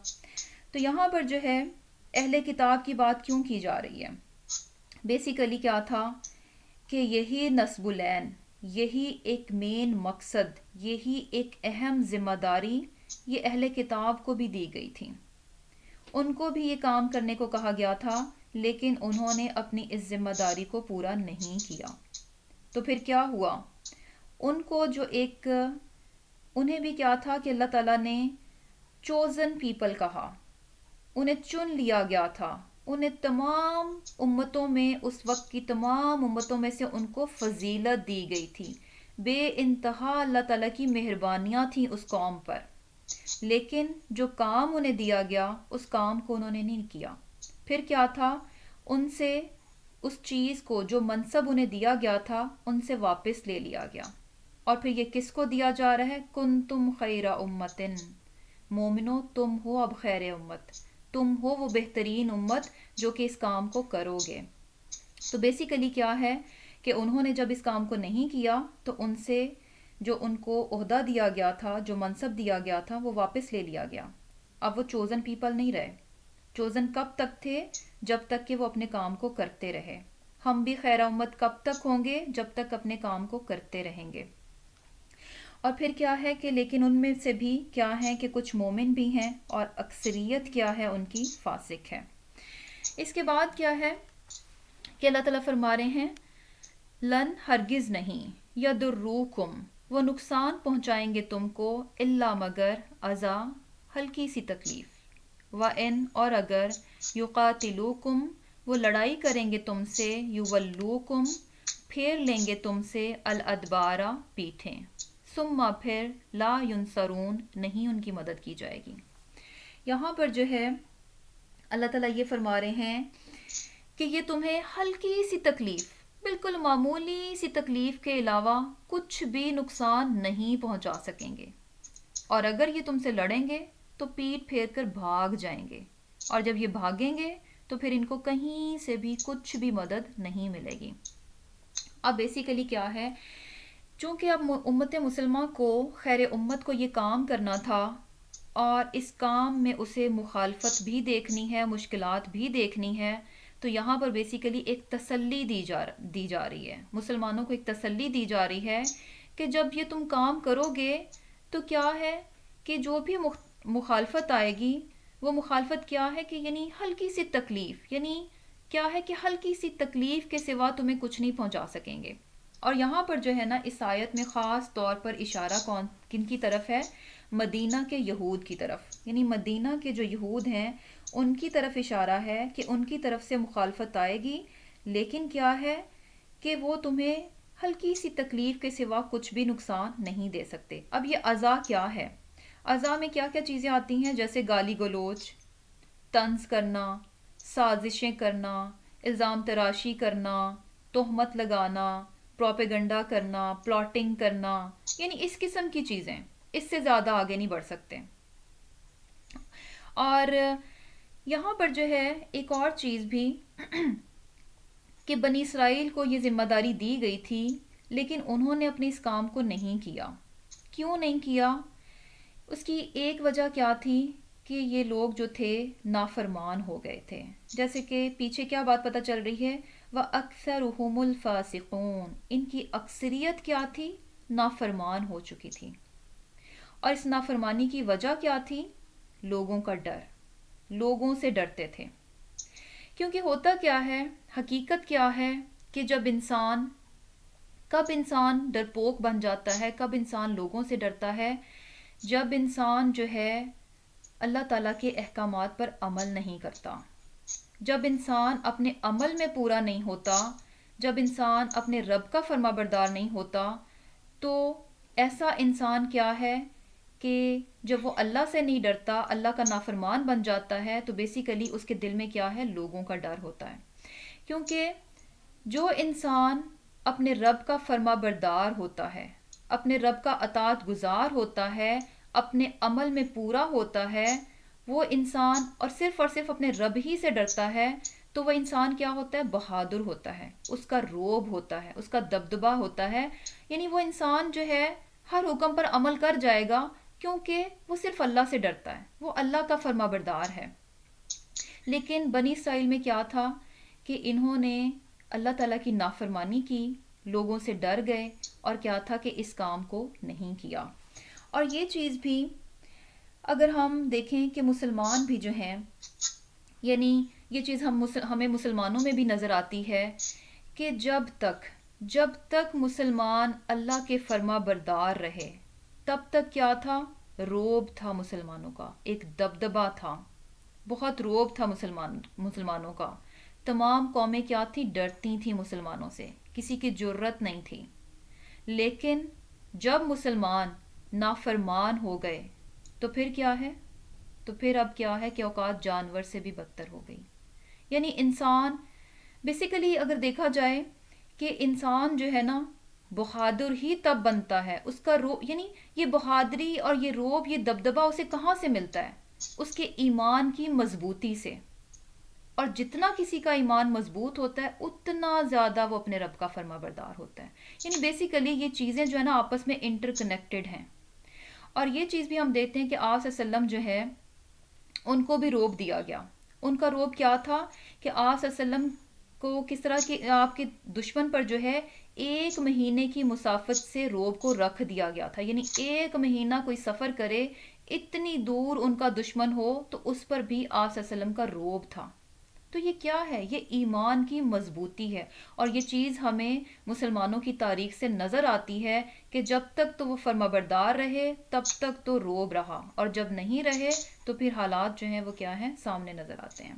تو یہاں پر جو ہے اہل کتاب کی بات کیوں کی جا رہی ہے؟ بیسیکلی کیا تھا کہ یہی نصب العین، یہی ایک مین مقصد، یہی ایک اہم ذمہ داری یہ اہل کتاب کو بھی دی گئی تھی۔ ان کو بھی یہ کام کرنے کو کہا گیا تھا، لیکن انہوں نے اپنی اس ذمہ داری کو پورا نہیں کیا۔ تو پھر کیا ہوا؟ ان کو جو ایک انہیں بھی کیا تھا کہ اللہ تعالیٰ نے چوزن پیپل کہا، انہیں چن لیا گیا تھا، انہیں تمام امتوں میں، اس وقت کی تمام امتوں میں سے ان کو فضیلت دی گئی تھی، بے انتہا اللہ تعالیٰ کی مہربانیاں تھیں اس قوم پر، لیکن جو کام انہیں دیا گیا اس کام کو انہوں نے نہیں کیا۔ پھر کیا تھا؟ ان سے اس چیز کو، جو منصب انہیں دیا گیا تھا، ان سے واپس لے لیا گیا، اور پھر یہ کس کو دیا جا رہا ہے؟ کنتم خیر امتن، مومنو تم ہو اب خیر امت، تم ہو وہ بہترین امت جو کہ اس کام کو کرو گے۔ تو بیسیکلی کیا ہے کہ انہوں نے جب اس کام کو نہیں کیا تو ان سے جو ان کو عہدہ دیا گیا تھا، جو منصب دیا گیا تھا، وہ واپس لے لیا گیا۔ اب وہ چوزن پیپل نہیں رہے۔ چوزن کب تک تھے؟ جب تک کہ وہ اپنے کام کو کرتے رہے۔ ہم بھی خیر امت کب تک ہوں گے؟ جب تک اپنے کام کو کرتے رہیں گے۔ اور پھر کیا ہے کہ لیکن ان میں سے بھی کیا ہے کہ کچھ مومن بھی ہیں، اور اکثریت کیا ہے ان کی فاسق ہے۔ اس کے بعد کیا ہے کہ اللہ تعالیٰ فرما رہے ہیں لن، ہرگز نہیں، یضروکم، وہ نقصان پہنچائیں گے تم کو، الا مگر، اذى، ہلکی سی تکلیف، وَإِنْ، اور اگر، یقاتلوکم، وہ لڑائی کریں گے تم سے، یولوکم، پھیر لیں گے تم سے، الادبارا، پیٹھیں، ثم، پھر، لا ینصرون، نہیں ان کی مدد کی جائے گی۔ یہاں پر جو ہے اللہ تعالیٰ یہ فرما رہے ہیں کہ یہ تمہیں ہلکی سی تکلیف، بالکل معمولی سی تکلیف کے علاوہ کچھ بھی نقصان نہیں پہنچا سکیں گے، اور اگر یہ تم سے لڑیں گے تو پیٹ پھیر کر بھاگ جائیں گے، اور جب یہ بھاگیں گے تو پھر ان کو کہیں سے بھی کچھ بھی مدد نہیں ملے گی۔ اب بیسیکلی کیا ہے، چونکہ اب امت مسلمہ کو، خیر امت کو یہ کام کرنا تھا، اور اس کام میں اسے مخالفت بھی دیکھنی ہے، مشکلات بھی دیکھنی ہے، تو یہاں پر بیسیکلی ایک تسلی دی جا رہی ہے، مسلمانوں کو ایک تسلی دی جا رہی ہے کہ جب یہ تم کام کرو گے تو کیا ہے کہ جو بھی مخالفت آئے گی، وہ مخالفت کیا ہے کہ یعنی ہلکی سی تکلیف، یعنی کیا ہے کہ ہلکی سی تکلیف کے سوا تمہیں کچھ نہیں پہنچا سکیں گے۔ اور یہاں پر جو ہے نا اس آیت میں خاص طور پر اشارہ کن کی طرف ہے؟ مدینہ کے یہود کی طرف، یعنی مدینہ کے جو یہود ہیں ان کی طرف اشارہ ہے کہ ان کی طرف سے مخالفت آئے گی، لیکن کیا ہے کہ وہ تمہیں ہلکی سی تکلیف کے سوا کچھ بھی نقصان نہیں دے سکتے۔ اب یہ اذا کیا ہے؟ اذا میں کیا کیا چیزیں آتی ہیں؟ جیسے گالی گلوچ، طنز کرنا، سازشیں کرنا، الزام تراشی کرنا، تہمت لگانا، پروپیگنڈا کرنا، پلاٹنگ کرنا، یعنی اس قسم کی چیزیں، اس سے زیادہ آگے نہیں بڑھ سکتے۔ اور یہاں پر جو ہے ایک اور چیز بھی کہ بنی اسرائیل کو یہ ذمہ داری دی گئی تھی، لیکن انہوں نے اپنے اس کام کو نہیں کیا۔ کیوں نہیں کیا؟ اس کی ایک وجہ کیا تھی کہ یہ لوگ جو تھے نافرمان ہو گئے تھے، جیسے کہ پیچھے کیا بات پتہ چل رہی ہے، وَأَكْثَرُهُمُ الْفَاسِقُونَ، ان کی اکثریت کیا تھی؟ نافرمان ہو چکی تھی. اور اس نافرمانی کی وجہ کیا تھی؟ لوگوں کا ڈر. لوگوں سے ڈرتے تھے. کیونکہ ہوتا کیا ہے، حقیقت کیا ہے کہ کب انسان ڈرپوک بن جاتا ہے، کب انسان لوگوں سے ڈرتا ہے؟ جب انسان جو ہے اللہ تعالیٰ کے احکامات پر عمل نہیں کرتا، جب انسان اپنے عمل میں پورا نہیں ہوتا، جب انسان اپنے رب کا فرما بردار نہیں ہوتا، تو ایسا انسان کیا ہے کہ جب وہ اللہ سے نہیں ڈرتا، اللہ کا نافرمان بن جاتا ہے، تو بیسیکلی اس کے دل میں کیا ہے؟ لوگوں کا ڈر ہوتا ہے. کیونکہ جو انسان اپنے رب کا فرما بردار ہوتا ہے، اپنے رب کا اطاعت گزار ہوتا ہے، اپنے عمل میں پورا ہوتا ہے، وہ انسان اور صرف اپنے رب ہی سے ڈرتا ہے، تو وہ انسان کیا ہوتا ہے؟ بہادر ہوتا ہے. اس کا روب ہوتا ہے، اس کا دبدبا ہوتا ہے. یعنی وہ انسان جو ہے ہر حکم پر عمل کر جائے گا، کیونکہ وہ صرف اللہ سے ڈرتا ہے، وہ اللہ کا فرما بردار ہے. لیکن بنی اسرائیل میں کیا تھا کہ انہوں نے اللہ تعالیٰ کی نافرمانی کی، لوگوں سے ڈر گئے، اور کیا تھا کہ اس کام کو نہیں کیا. اور یہ چیز بھی اگر ہم دیکھیں کہ مسلمان بھی جو ہیں، یعنی یہ چیز ہمیں مسلمانوں میں بھی نظر آتی ہے کہ جب تک مسلمان اللہ کے فرما بردار رہے، تب تک کیا تھا؟ روب تھا مسلمانوں کا، ایک دبدبا تھا، بہت روب تھا مسلمانوں کا. تمام قومیں کیا تھی؟ ڈرتی تھیں مسلمانوں سے، کسی کی جرت نہیں تھی. لیکن جب مسلمان نافرمان ہو گئے تو پھر کیا ہے؟ تو پھر اب کیا ہے کہ اوقات جانور سے بھی بدتر ہو گئی. یعنی انسان بیسیکلی اگر دیکھا جائے کہ انسان جو ہے نا بہادر ہی تب بنتا ہے، اس کا روب، یعنی یہ بہادری اور یہ روب، یہ دبدبا اسے کہاں سے ملتا ہے؟ اس کے ایمان کی مضبوطی سے. اور جتنا کسی کا ایمان مضبوط ہوتا ہے، اتنا زیادہ وہ اپنے رب کا فرما بردار ہوتا ہے. یعنی بیسیکلی یہ چیزیں جو ہے نا آپس میں انٹر کنیکٹڈ ہیں. اور یہ چیز بھی ہم دیکھتے ہیں کہ آپ صلی اللہ علیہ وسلم جو ہے ان کو بھی روب دیا گیا. ان کا روب کیا تھا کہ آپ صلی اللہ علیہ وسلم کو کس طرح کی آپ کے دشمن پر جو ہے 1 مہینے کی مسافت سے روب کو رکھ دیا گیا تھا. یعنی 1 مہینہ کوئی سفر کرے، اتنی دور ان کا دشمن ہو، تو اس پر بھی آپ صلی اللہ علیہ وسلم کا روب تھا. تو یہ کیا ہے؟ یہ ایمان کی مضبوطی ہے. اور یہ چیز ہمیں مسلمانوں کی تاریخ سے نظر آتی ہے کہ جب تک تو وہ فرما بردار رہے، تب تک تو روب رہا، اور جب نہیں رہے تو پھر حالات جو ہیں وہ کیا ہیں؟ سامنے نظر آتے ہیں.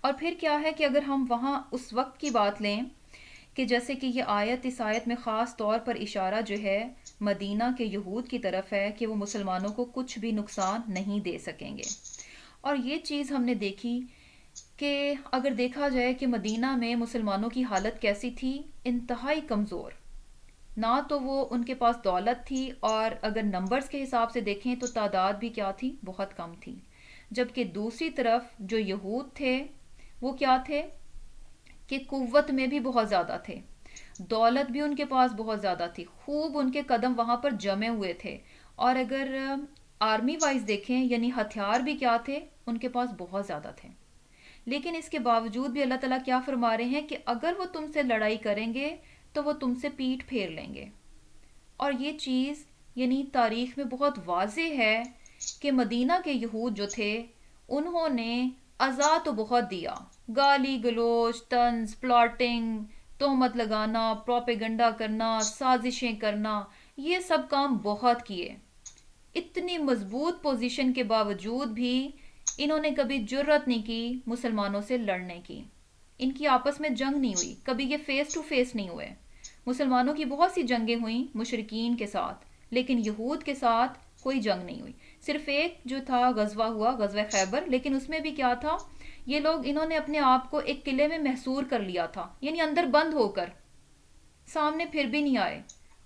اور پھر کیا ہے کہ اگر ہم وہاں اس وقت کی بات لیں کہ جیسے کہ یہ اس آیت میں خاص طور پر اشارہ جو ہے مدینہ کے یہود کی طرف ہے کہ وہ مسلمانوں کو کچھ بھی نقصان نہیں دے سکیں گے. اور یہ چیز ہم نے دیکھی کہ اگر دیکھا جائے کہ مدینہ میں مسلمانوں کی حالت کیسی تھی؟ انتہائی کمزور. نہ تو وہ ان کے پاس دولت تھی، اور اگر نمبرز کے حساب سے دیکھیں تو تعداد بھی کیا تھی؟ بہت کم تھی. جبکہ دوسری طرف جو یہود تھے وہ کیا تھے کہ قوت میں بھی بہت زیادہ تھے، دولت بھی ان کے پاس بہت زیادہ تھی، خوب ان کے قدم وہاں پر جمے ہوئے تھے. اور اگر آرمی وائز دیکھیں، یعنی ہتھیار بھی کیا تھے؟ ان کے پاس بہت زیادہ تھے. لیکن اس کے باوجود بھی اللہ تعالیٰ کیا فرما رہے ہیں کہ اگر وہ تم سے لڑائی کریں گے تو وہ تم سے پیٹھ پھیر لیں گے. اور یہ چیز یعنی تاریخ میں بہت واضح ہے کہ مدینہ کے یہود جو تھے انہوں نے عزا تو بہت دیا، گالی گلوچ، طنز، پلاٹنگ، تہمت لگانا، پروپیگنڈا کرنا، سازشیں کرنا، یہ سب کام بہت کیے. اتنی مضبوط پوزیشن کے باوجود بھی انہوں نے کبھی جرت نہیں کی مسلمانوں سے لڑنے کی. ان کی آپس میں جنگ نہیں ہوئی، کبھی یہ فیس ٹو فیس نہیں ہوئے. مسلمانوں کی بہت سی جنگیں ہوئیں مشرکین کے ساتھ، لیکن یہود کے ساتھ کوئی جنگ نہیں ہوئی. صرف ایک جو تھا غزوہ ہوا، غزوہ خیبر، لیکن اس میں بھی کیا تھا؟ انہوں نے اپنے آپ کو ایک قلعے میں محصور کر لیا تھا، یعنی اندر بند ہو کر، سامنے پھر بھی نہیں آئے.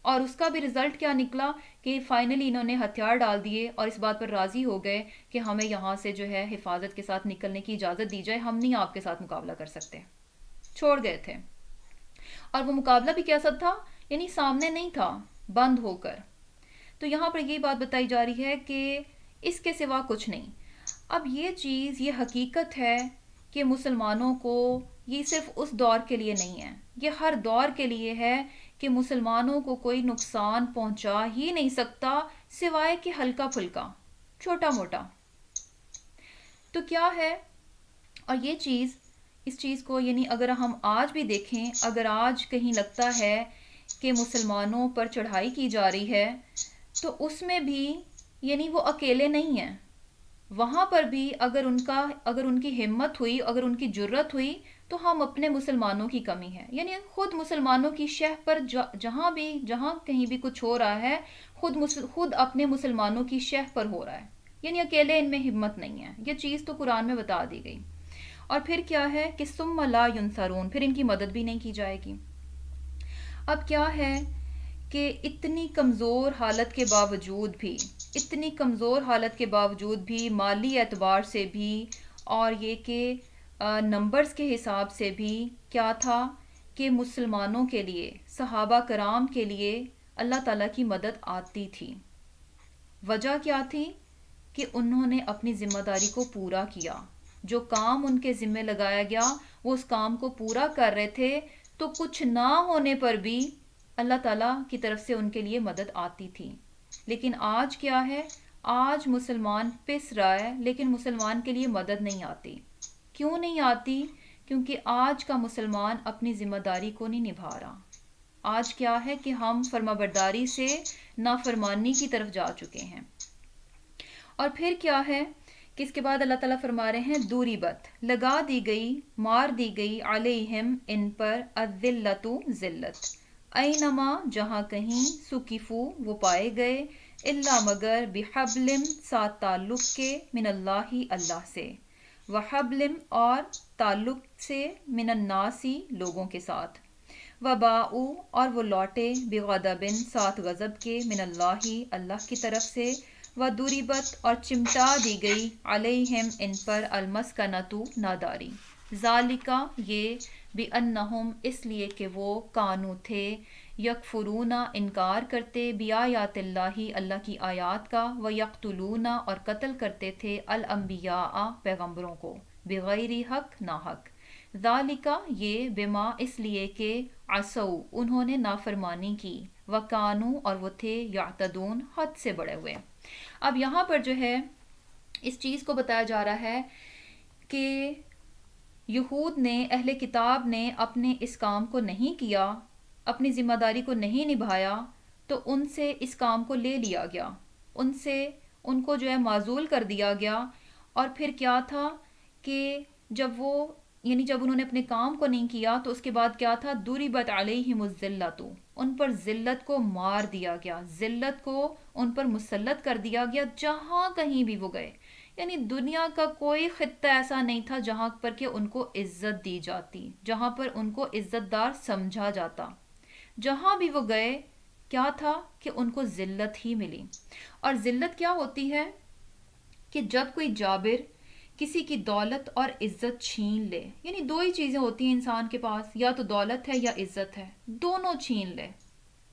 اور اس کا بھی رزلٹ کیا نکلا کہ فائنلی انہوں نے ہتھیار ڈال دیے اور اس بات پر راضی ہو گئے کہ ہمیں یہاں سے جو ہے حفاظت کے ساتھ نکلنے کی اجازت دی جائے، ہم نہیں آپ کے ساتھ مقابلہ کر سکتے. چھوڑ گئے تھے. اور وہ مقابلہ بھی کیسا تھا؟ یعنی سامنے نہیں تھا، بند ہو کر. تو یہاں پر یہی بات بتائی جا رہی ہے کہ اس کے سوا کچھ نہیں. اب یہ چیز، یہ حقیقت ہے کہ مسلمانوں کو یہ صرف اس دور کے لیے نہیں ہے، یہ ہر دور کے لیے ہے کہ مسلمانوں کو کوئی نقصان پہنچا ہی نہیں سکتا سوائے کہ ہلکا پھلکا، چھوٹا موٹا. تو کیا ہے، اور یہ چیز، اس چیز کو یعنی اگر ہم آج بھی دیکھیں، اگر آج کہیں لگتا ہے کہ مسلمانوں پر چڑھائی کی جا رہی ہے تو اس میں بھی یعنی وہ اکیلے نہیں ہیں. وہاں پر بھی اگر ان کی ہمت ہوئی، اگر ان کی جرت ہوئی تو ہم اپنے مسلمانوں کی کمی ہے. یعنی خود مسلمانوں کی شہ پر جہاں کہیں بھی کچھ ہو رہا ہے، خود اپنے مسلمانوں کی شہ پر ہو رہا ہے. یعنی اکیلے ان میں ہمت نہیں ہے. یہ چیز تو قرآن میں بتا دی گئی. اور پھر کیا ہے کہ ثم لا ینصرون، پھر ان کی مدد بھی نہیں کی جائے گی. اب کیا ہے کہ اتنی کمزور حالت کے باوجود بھی، اتنی کمزور حالت کے باوجود بھی، مالی اعتبار سے بھی، اور یہ کہ نمبرز کے حساب سے بھی، کیا تھا کہ مسلمانوں کے لیے، صحابہ کرام کے لیے اللہ تعالیٰ کی مدد آتی تھی. وجہ کیا تھی کہ انہوں نے اپنی ذمہ داری کو پورا کیا. جو کام ان کے ذمہ لگایا گیا وہ اس کام کو پورا کر رہے تھے، تو کچھ نہ ہونے پر بھی اللہ تعالیٰ کی طرف سے ان کے لیے مدد آتی تھی. لیکن آج کیا ہے، آج مسلمان پس رہا ہے لیکن مسلمان کے لیے مدد نہیں آتی. کیوں نہیں آتی؟ کیونکہ آج کا مسلمان اپنی ذمہ داری کو نہیں نبھا رہا. آج کیا ہے کہ ہم فرمانبرداری سے نافرمانی کی طرف جا چکے ہیں. اور پھر کیا ہے کہ اس کے بعد اللہ تعالیٰ فرما رہے ہیں دوریبت، لگا دی گئی، مار دی گئی، علیہم ان پر، الذلت ذلت، اینما جہاں کہیں، سکفو وہ پائے گئے، الا مگر، بحبل ساتھ تعلق کے، من اللہ اللہ سے، وحبل اور تعلق سے، من الناسی لوگوں کے ساتھ، وباؤ اور وہ لوٹے، بغضب ساتھ غضب کے، من اللہ اللہ کی طرف سے، وَضُرِبَتْ اور چمٹا دی گئی، علیہم ان پر، المسکنۃ ناداری، ذالکا یہ، بِأَنَّهُمْ اس لیے کہ وہ، کانو تھے، یکفرون انکار کرتے، بیایات اللہ اللہ کی آیات کا، ویقتلون اور قتل کرتے تھے، الانبیاء پیغمبروں کو، بغیر حق ناحق، ذالکا یہ، بما اس لیے کہ، عصوا انہوں نے نافرمانی کی، وکانو اور وہ تھے، یعتدون حد سے بڑے ہوئے. اب یہاں پر جو ہے اس چیز کو بتایا جا رہا ہے کہ یہود نے، اہل کتاب نے اپنے اس کام کو نہیں کیا، اپنی ذمہ داری کو نہیں نبھایا، تو ان سے اس کام کو لے لیا گیا، ان کو جو ہے معزول کر دیا گیا. اور پھر کیا تھا کہ جب انہوں نے اپنے کام کو نہیں کیا تو اس کے بعد کیا تھا، ضربت علیہم الذلۃ، ان پر ذلت کو مار دیا گیا، ذلت کو ان پر مسلط کر دیا گیا جہاں کہیں بھی وہ گئے. یعنی دنیا کا کوئی خطہ ایسا نہیں تھا جہاں پر کہ ان کو عزت دی جاتی، جہاں پر ان کو عزت دار سمجھا جاتا. جہاں بھی وہ گئے کیا تھا کہ ان کو ذلت ہی ملی. اور ذلت کیا ہوتی ہے کہ جب کوئی جابر کسی کی دولت اور عزت چھین لے، یعنی دو ہی چیزیں ہوتی ہیں انسان کے پاس، یا تو دولت ہے یا عزت ہے، دونوں چھین لے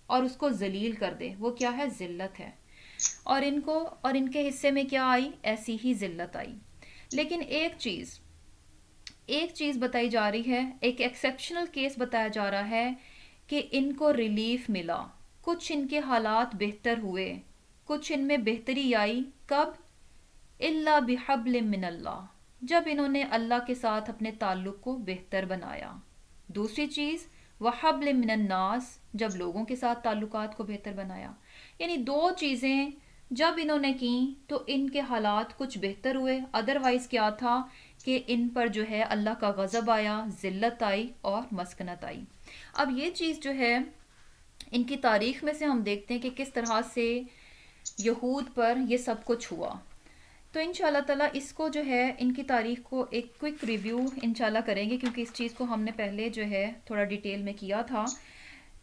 اور اس کو ذلیل کر دے، وہ کیا ہے، ذلت ہے. اور ان کے حصے میں کیا آئی، ایسی ہی ذلت آئی. لیکن ایک چیز بتائی جا رہی ہے، ایک ایکسیپشنل کیس بتایا جا رہا ہے کہ ان کو ریلیف ملا، کچھ ان کے حالات بہتر ہوئے، کچھ ان میں بہتری آئی. کب؟ الا بحبل من اللہ، جب انہوں نے اللہ کے ساتھ اپنے تعلق کو بہتر بنایا. دوسری چیز، وحبل من الناس، جب لوگوں کے ساتھ تعلقات کو بہتر بنایا. یعنی دو چیزیں جب انہوں نے کی تو ان کے حالات کچھ بہتر ہوئے. ادروائز کیا تھا کہ ان پر جو ہے اللہ کا غضب آیا، ذلت آئی اور مسکنت آئی. اب یہ چیز جو ہے ان کی تاریخ میں سے ہم دیکھتے ہیں کہ کس طرح سے یہود پر یہ سب کچھ ہوا. تو انشاءاللہ تعالیٰ اس کو جو ہے ان کی تاریخ کو ایک کوئک ریویو انشاءاللہ کریں گے، کیونکہ اس چیز کو ہم نے پہلے جو ہے تھوڑا ڈیٹیل میں کیا تھا.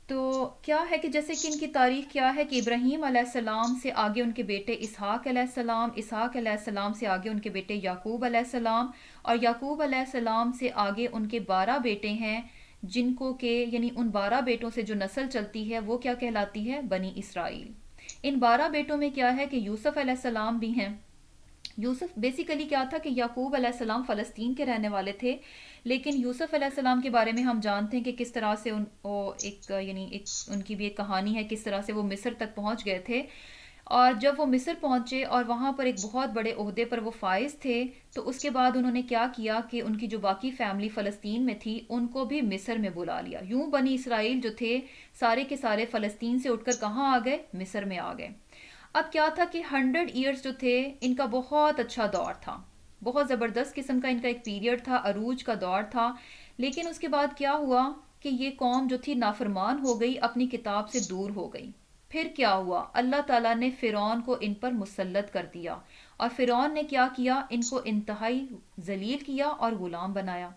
تو کیا ہے کہ جیسے کہ ان کی تاریخ کیا ہے کہ ابراہیم علیہ السلام سے آگے ان کے بیٹے اسحاق علیہ السلام، اسحاق علیہ السلام سے آگے ان کے بیٹے یعقوب علیہ السلام، اور یعقوب علیہ السلام سے آگے ان کے 12 بیٹے ہیں، جن کو کہ یعنی ان 12 بیٹوں سے جو نسل چلتی ہے وہ کیا کہلاتی ہے، بنی اسرائیل. ان 12 بیٹوں میں کیا ہے کہ یوسف علیہ السلام بھی ہیں، یوسف بیسیکلی کیا تھا کہ یعقوب علیہ السلام فلسطین کے رہنے والے تھے، لیکن یوسف علیہ السلام کے بارے میں ہم جانتے ہیں کہ کس طرح سے ان کی بھی ایک کہانی ہے، کس طرح سے وہ مصر تک پہنچ گئے تھے، اور جب وہ مصر پہنچے اور وہاں پر ایک بہت بڑے عہدے پر وہ فائز تھے، تو اس کے بعد انہوں نے کیا کیا کہ ان کی جو باقی فیملی فلسطین میں تھی ان کو بھی مصر میں بلا لیا. یوں بنی اسرائیل جو تھے سارے کے سارے فلسطین سے اٹھ کر کہاں آ گئے؟ مصر میں آ گئے. اب کیا تھا کہ 100 ایئرز جو تھے ان کا بہت اچھا دور تھا، بہت زبردست قسم کا ان کا ایک پیریڈ تھا، عروج کا دور تھا. لیکن اس کے بعد کیا ہوا کہ یہ قوم جو تھی نافرمان ہو گئی، اپنی کتاب سے دور ہو گئی. پھر کیا ہوا؟ اللہ تعالیٰ نے فرعون کو ان پر مسلط کر دیا، اور فرعون نے کیا کیا؟ ان کو انتہائی ذلیل کیا اور غلام بنایا.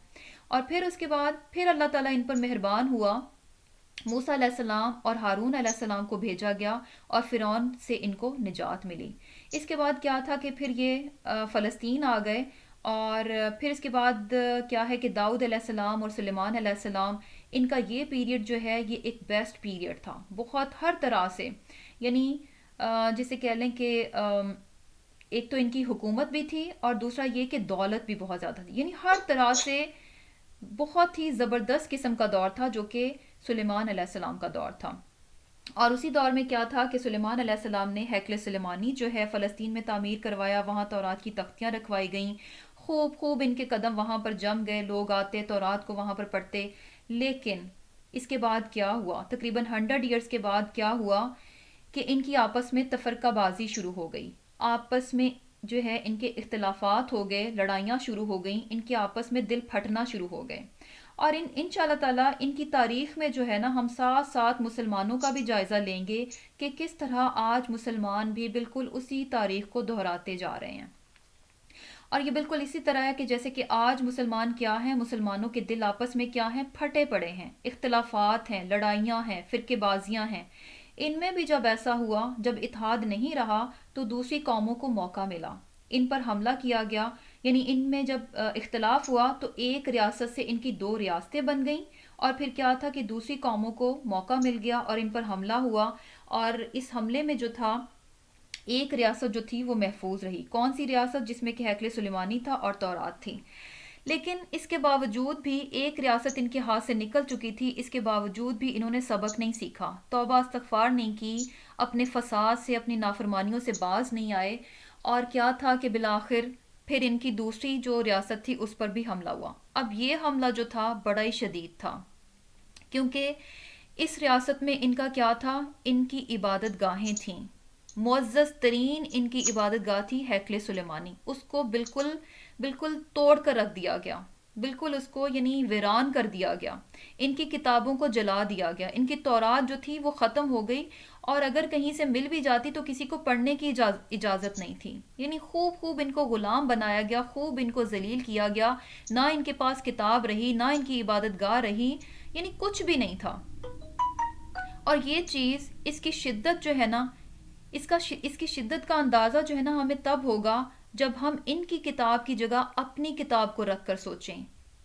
اور پھر اس کے بعد پھر اللہ تعالیٰ ان پر مہربان ہوا، موسیٰ علیہ السلام اور ہارون علیہ السلام کو بھیجا گیا اور فرعون سے ان کو نجات ملی. اس کے بعد کیا تھا کہ پھر یہ فلسطین آ گئے، اور پھر اس کے بعد کیا ہے کہ داؤد علیہ السلام اور سلیمان علیہ السلام، ان کا یہ پیریڈ جو ہے یہ ایک بیسٹ پیریڈ تھا بہت ہر طرح سے. یعنی جسے کہہ لیں کہ ایک تو ان کی حکومت بھی تھی اور دوسرا یہ کہ دولت بھی بہت زیادہ تھی، یعنی ہر طرح سے بہت ہی زبردست قسم کا دور تھا جو کہ سلیمان علیہ السلام کا دور تھا. اور اسی دور میں کیا تھا کہ سلیمان علیہ السلام نے ہیکل سلیمانی جو ہے فلسطین میں تعمیر کروایا، وہاں تورات کی تختیاں رکھوائی گئیں، خوب ان کے قدم وہاں پر جم گئے، لوگ آتے تورات کو وہاں پر پڑھتے. لیکن اس کے بعد کیا ہوا؟ تقریباً 100 ایئرز کے بعد کیا ہوا کہ ان کی آپس میں تفرقہ بازی شروع ہو گئی، آپس میں جو ہے ان کے اختلافات ہو گئے، لڑائیاں شروع ہو گئیں، ان کے آپس میں دل پھٹنا شروع ہو گئے. اور ان شاء اللہ تعالیٰ ان کی تاریخ میں جو ہے نا ہم ساتھ ساتھ مسلمانوں کا بھی جائزہ لیں گے کہ کس طرح آج مسلمان بھی بالکل اسی تاریخ کو دہراتے جا رہے ہیں. اور یہ بالکل اسی طرح ہے کہ جیسے کہ آج مسلمان کیا ہیں، مسلمانوں کے دل آپس میں کیا ہیں؟ پھٹے پڑے ہیں، اختلافات ہیں، لڑائیاں ہیں، فرقے بازیاں ہیں. ان میں بھی جب ایسا ہوا، جب اتحاد نہیں رہا تو دوسری قوموں کو موقع ملا، ان پر حملہ کیا گیا. یعنی ان میں جب اختلاف ہوا تو ایک ریاست سے ان کی 2 ریاستیں بن گئیں، اور پھر کیا تھا کہ دوسری قوموں کو موقع مل گیا اور ان پر حملہ ہوا. اور اس حملے میں جو تھا ایک ریاست جو تھی وہ محفوظ رہی. کون سی ریاست؟ جس میں کہ ہیکل سلیمانی تھا اور تورات تھی. لیکن اس کے باوجود بھی ایک ریاست ان کے ہاتھ سے نکل چکی تھی، اس کے باوجود بھی انہوں نے سبق نہیں سیکھا، توبہ استغفار نہیں کی، اپنے فساد سے، اپنی نافرمانیوں سے باز نہیں آئے. اور کیا تھا کہ بالآخر پھر ان کی دوسری جو ریاست تھی اس پر بھی حملہ ہوا. اب یہ حملہ جو تھا بڑا ہی شدید تھا، کیونکہ اس ریاست میں ان کا کیا تھا؟ ان کی عبادت گاہیں تھیں، معزز ترین ان کی عبادت گاہ تھی ہیکل سلیمانی. اس کو بالکل توڑ کر رکھ دیا گیا، بالکل اس کو یعنی ویران کر دیا گیا، ان کی کتابوں کو جلا دیا گیا، ان کی تورات جو تھی وہ ختم ہو گئی، اور اگر کہیں سے مل بھی جاتی تو کسی کو پڑھنے کی اجازت نہیں تھی. یعنی خوب ان کو غلام بنایا گیا، خوب ان کو ذلیل کیا گیا، نہ ان کے پاس کتاب رہی، نہ ان کی عبادت گاہ رہی، یعنی کچھ بھی نہیں تھا. اور یہ چیز، اس کی شدت جو ہے نا، اس کی شدت کا اندازہ جو ہے نا ہمیں تب ہوگا جب ہم ان کی کتاب کی جگہ اپنی کتاب کو رکھ کر سوچیں.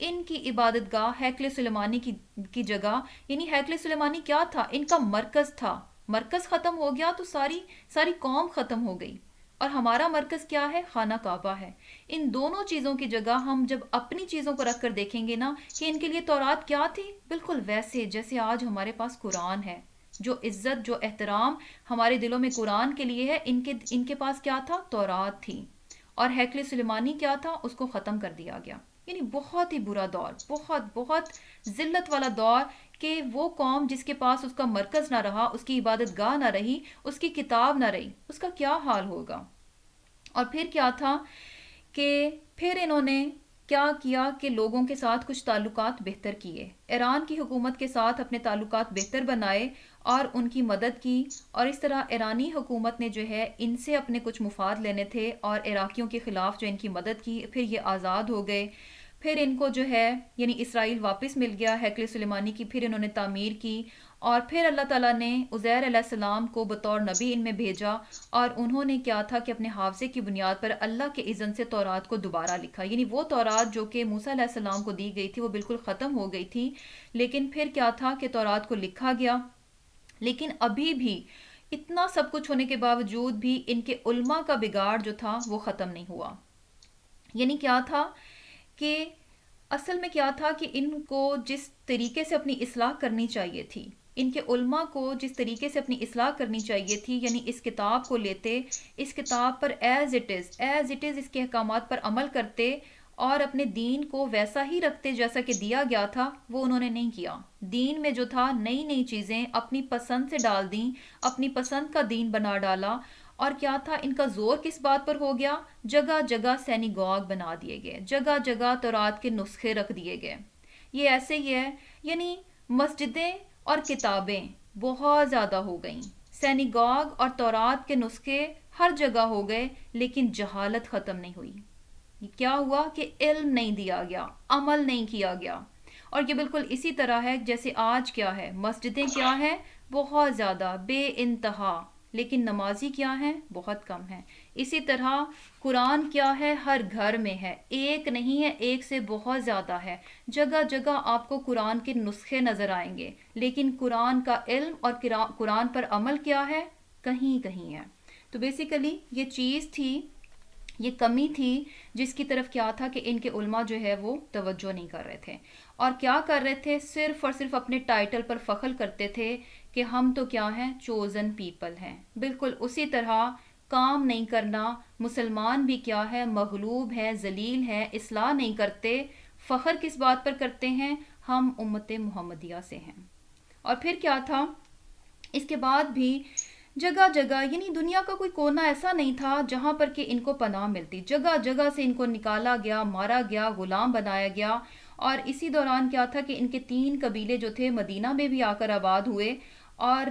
ان کی عبادت گاہ ہیکل سلیمانی کی جگہ، یعنی ہیکل سلیمانی کیا تھا؟ ان کا مرکز تھا. مرکز ختم ہو گیا تو ساری قوم ختم ہو گئی. اور ہمارا مرکز کیا ہے؟ خانہ کعبہ ہے. ان دونوں چیزوں کی جگہ ہم جب اپنی چیزوں کو رکھ کر دیکھیں گے نا کہ ان کے لیے تورات کیا تھی، بالکل ویسے جیسے آج ہمارے پاس قرآن ہے. جو عزت، جو احترام ہمارے دلوں میں قرآن کے لیے ہے، ان کے پاس کیا تھا؟ تورات تھی. اور ہیکل سلیمانی کیا تھا؟ اس کو ختم کر دیا گیا. یعنی بہت ہی برا دور، بہت ذلت والا دور، کہ وہ قوم جس کے پاس اس کا مرکز نہ رہا، اس کی عبادت گاہ نہ رہی، اس کی کتاب نہ رہی، اس کا کیا حال ہوگا. اور پھر کیا تھا کہ پھر انہوں نے کیا کیا کہ لوگوں کے ساتھ کچھ تعلقات بہتر کیے، ایران کی حکومت کے ساتھ اپنے تعلقات بہتر بنائے اور ان کی مدد کی. اور اس طرح ایرانی حکومت نے جو ہے ان سے اپنے کچھ مفاد لینے تھے، اور عراقیوں کے خلاف جو ان کی مدد کی، پھر یہ آزاد ہو گئے. پھر ان کو جو ہے یعنی اسرائیل واپس مل گیا، ہیکل سلیمانی کی پھر انہوں نے تعمیر کی. اور پھر اللہ تعالیٰ نے عزیر علیہ السلام کو بطور نبی ان میں بھیجا، اور انہوں نے کیا تھا کہ اپنے حافظے کی بنیاد پر اللہ کے اذن سے تورات کو دوبارہ لکھا. یعنی وہ تورات جو کہ موسیٰ علیہ السلام کو دی گئی تھی وہ بالکل ختم ہو گئی تھی، لیکن پھر کیا تھا کہ تورات کو لکھا گیا. لیکن ابھی بھی اتنا سب کچھ ہونے کے باوجود بھی ان کے علماء کا بگاڑ جو تھا وہ ختم نہیں ہوا. یعنی کیا تھا کہ اصل میں کیا تھا کہ ان کو جس طریقے سے اپنی اصلاح کرنی چاہیے تھی، ان کے علماء کو جس طریقے سے اپنی اصلاح کرنی چاہیے تھی، یعنی اس کتاب کو لیتے، اس کتاب پر ایز اٹ از اس کے احکامات پر عمل کرتے اور اپنے دین کو ویسا ہی رکھتے جیسا کہ دیا گیا تھا، وہ انہوں نے نہیں کیا. دین میں جو تھا نئی نئی چیزیں اپنی پسند سے ڈال دیں، اپنی پسند کا دین بنا ڈالا. اور کیا تھا ان کا زور کس بات پر ہو گیا؟ جگہ جگہ سینیگاگ بنا دیے گئے، جگہ جگہ تورات کے نسخے رکھ دیے گئے. یہ ایسے ہی ہے، یعنی مسجدیں اور کتابیں بہت زیادہ ہو گئیں، سینیگاگ اور تورات کے نسخے ہر جگہ ہو گئے، لیکن جہالت ختم نہیں ہوئی. کیا ہوا کہ علم نہیں دیا گیا، عمل نہیں کیا گیا. اور یہ بالکل اسی طرح ہے جیسے آج کیا ہے، مسجدیں کیا ہیں؟ بہت زیادہ، بے انتہا، لیکن نمازی کیا ہیں؟ بہت کم ہیں. اسی طرح قرآن کیا ہے؟ ہر گھر میں ہے، ایک نہیں ہے، ایک سے بہت زیادہ ہے. جگہ جگہ آپ کو قرآن کے نسخے نظر آئیں گے، لیکن قرآن کا علم اور قرآن پر عمل کیا ہے؟ کہیں کہیں ہے. تو بیسیکلی یہ چیز تھی، یہ کمی تھی جس کی طرف کیا تھا کہ ان کے علماء جو ہے وہ توجہ نہیں کر رہے تھے. اور کیا کر رہے تھے؟ صرف اور صرف اپنے ٹائٹل پر فخر کرتے تھے کہ ہم تو کیا ہیں؟ چوزن پیپل ہیں. بالکل اسی طرح کام نہیں کرنا، مسلمان بھی کیا ہے؟ مغلوب ہے، ذلیل ہے، اصلاح نہیں کرتے. فخر کس بات پر کرتے ہیں؟ ہم امت محمدیہ سے ہیں. اور پھر کیا تھا؟ اس کے بعد بھی جگہ جگہ، یعنی دنیا کا کوئی کونا ایسا نہیں تھا جہاں پر کہ ان کو پناہ ملتی. جگہ جگہ سے ان کو نکالا گیا، مارا گیا، غلام بنایا گیا. اور اسی دوران کیا تھا کہ ان کے 3 قبیلے جو تھے مدینہ میں بھی آ کر آباد ہوئے. اور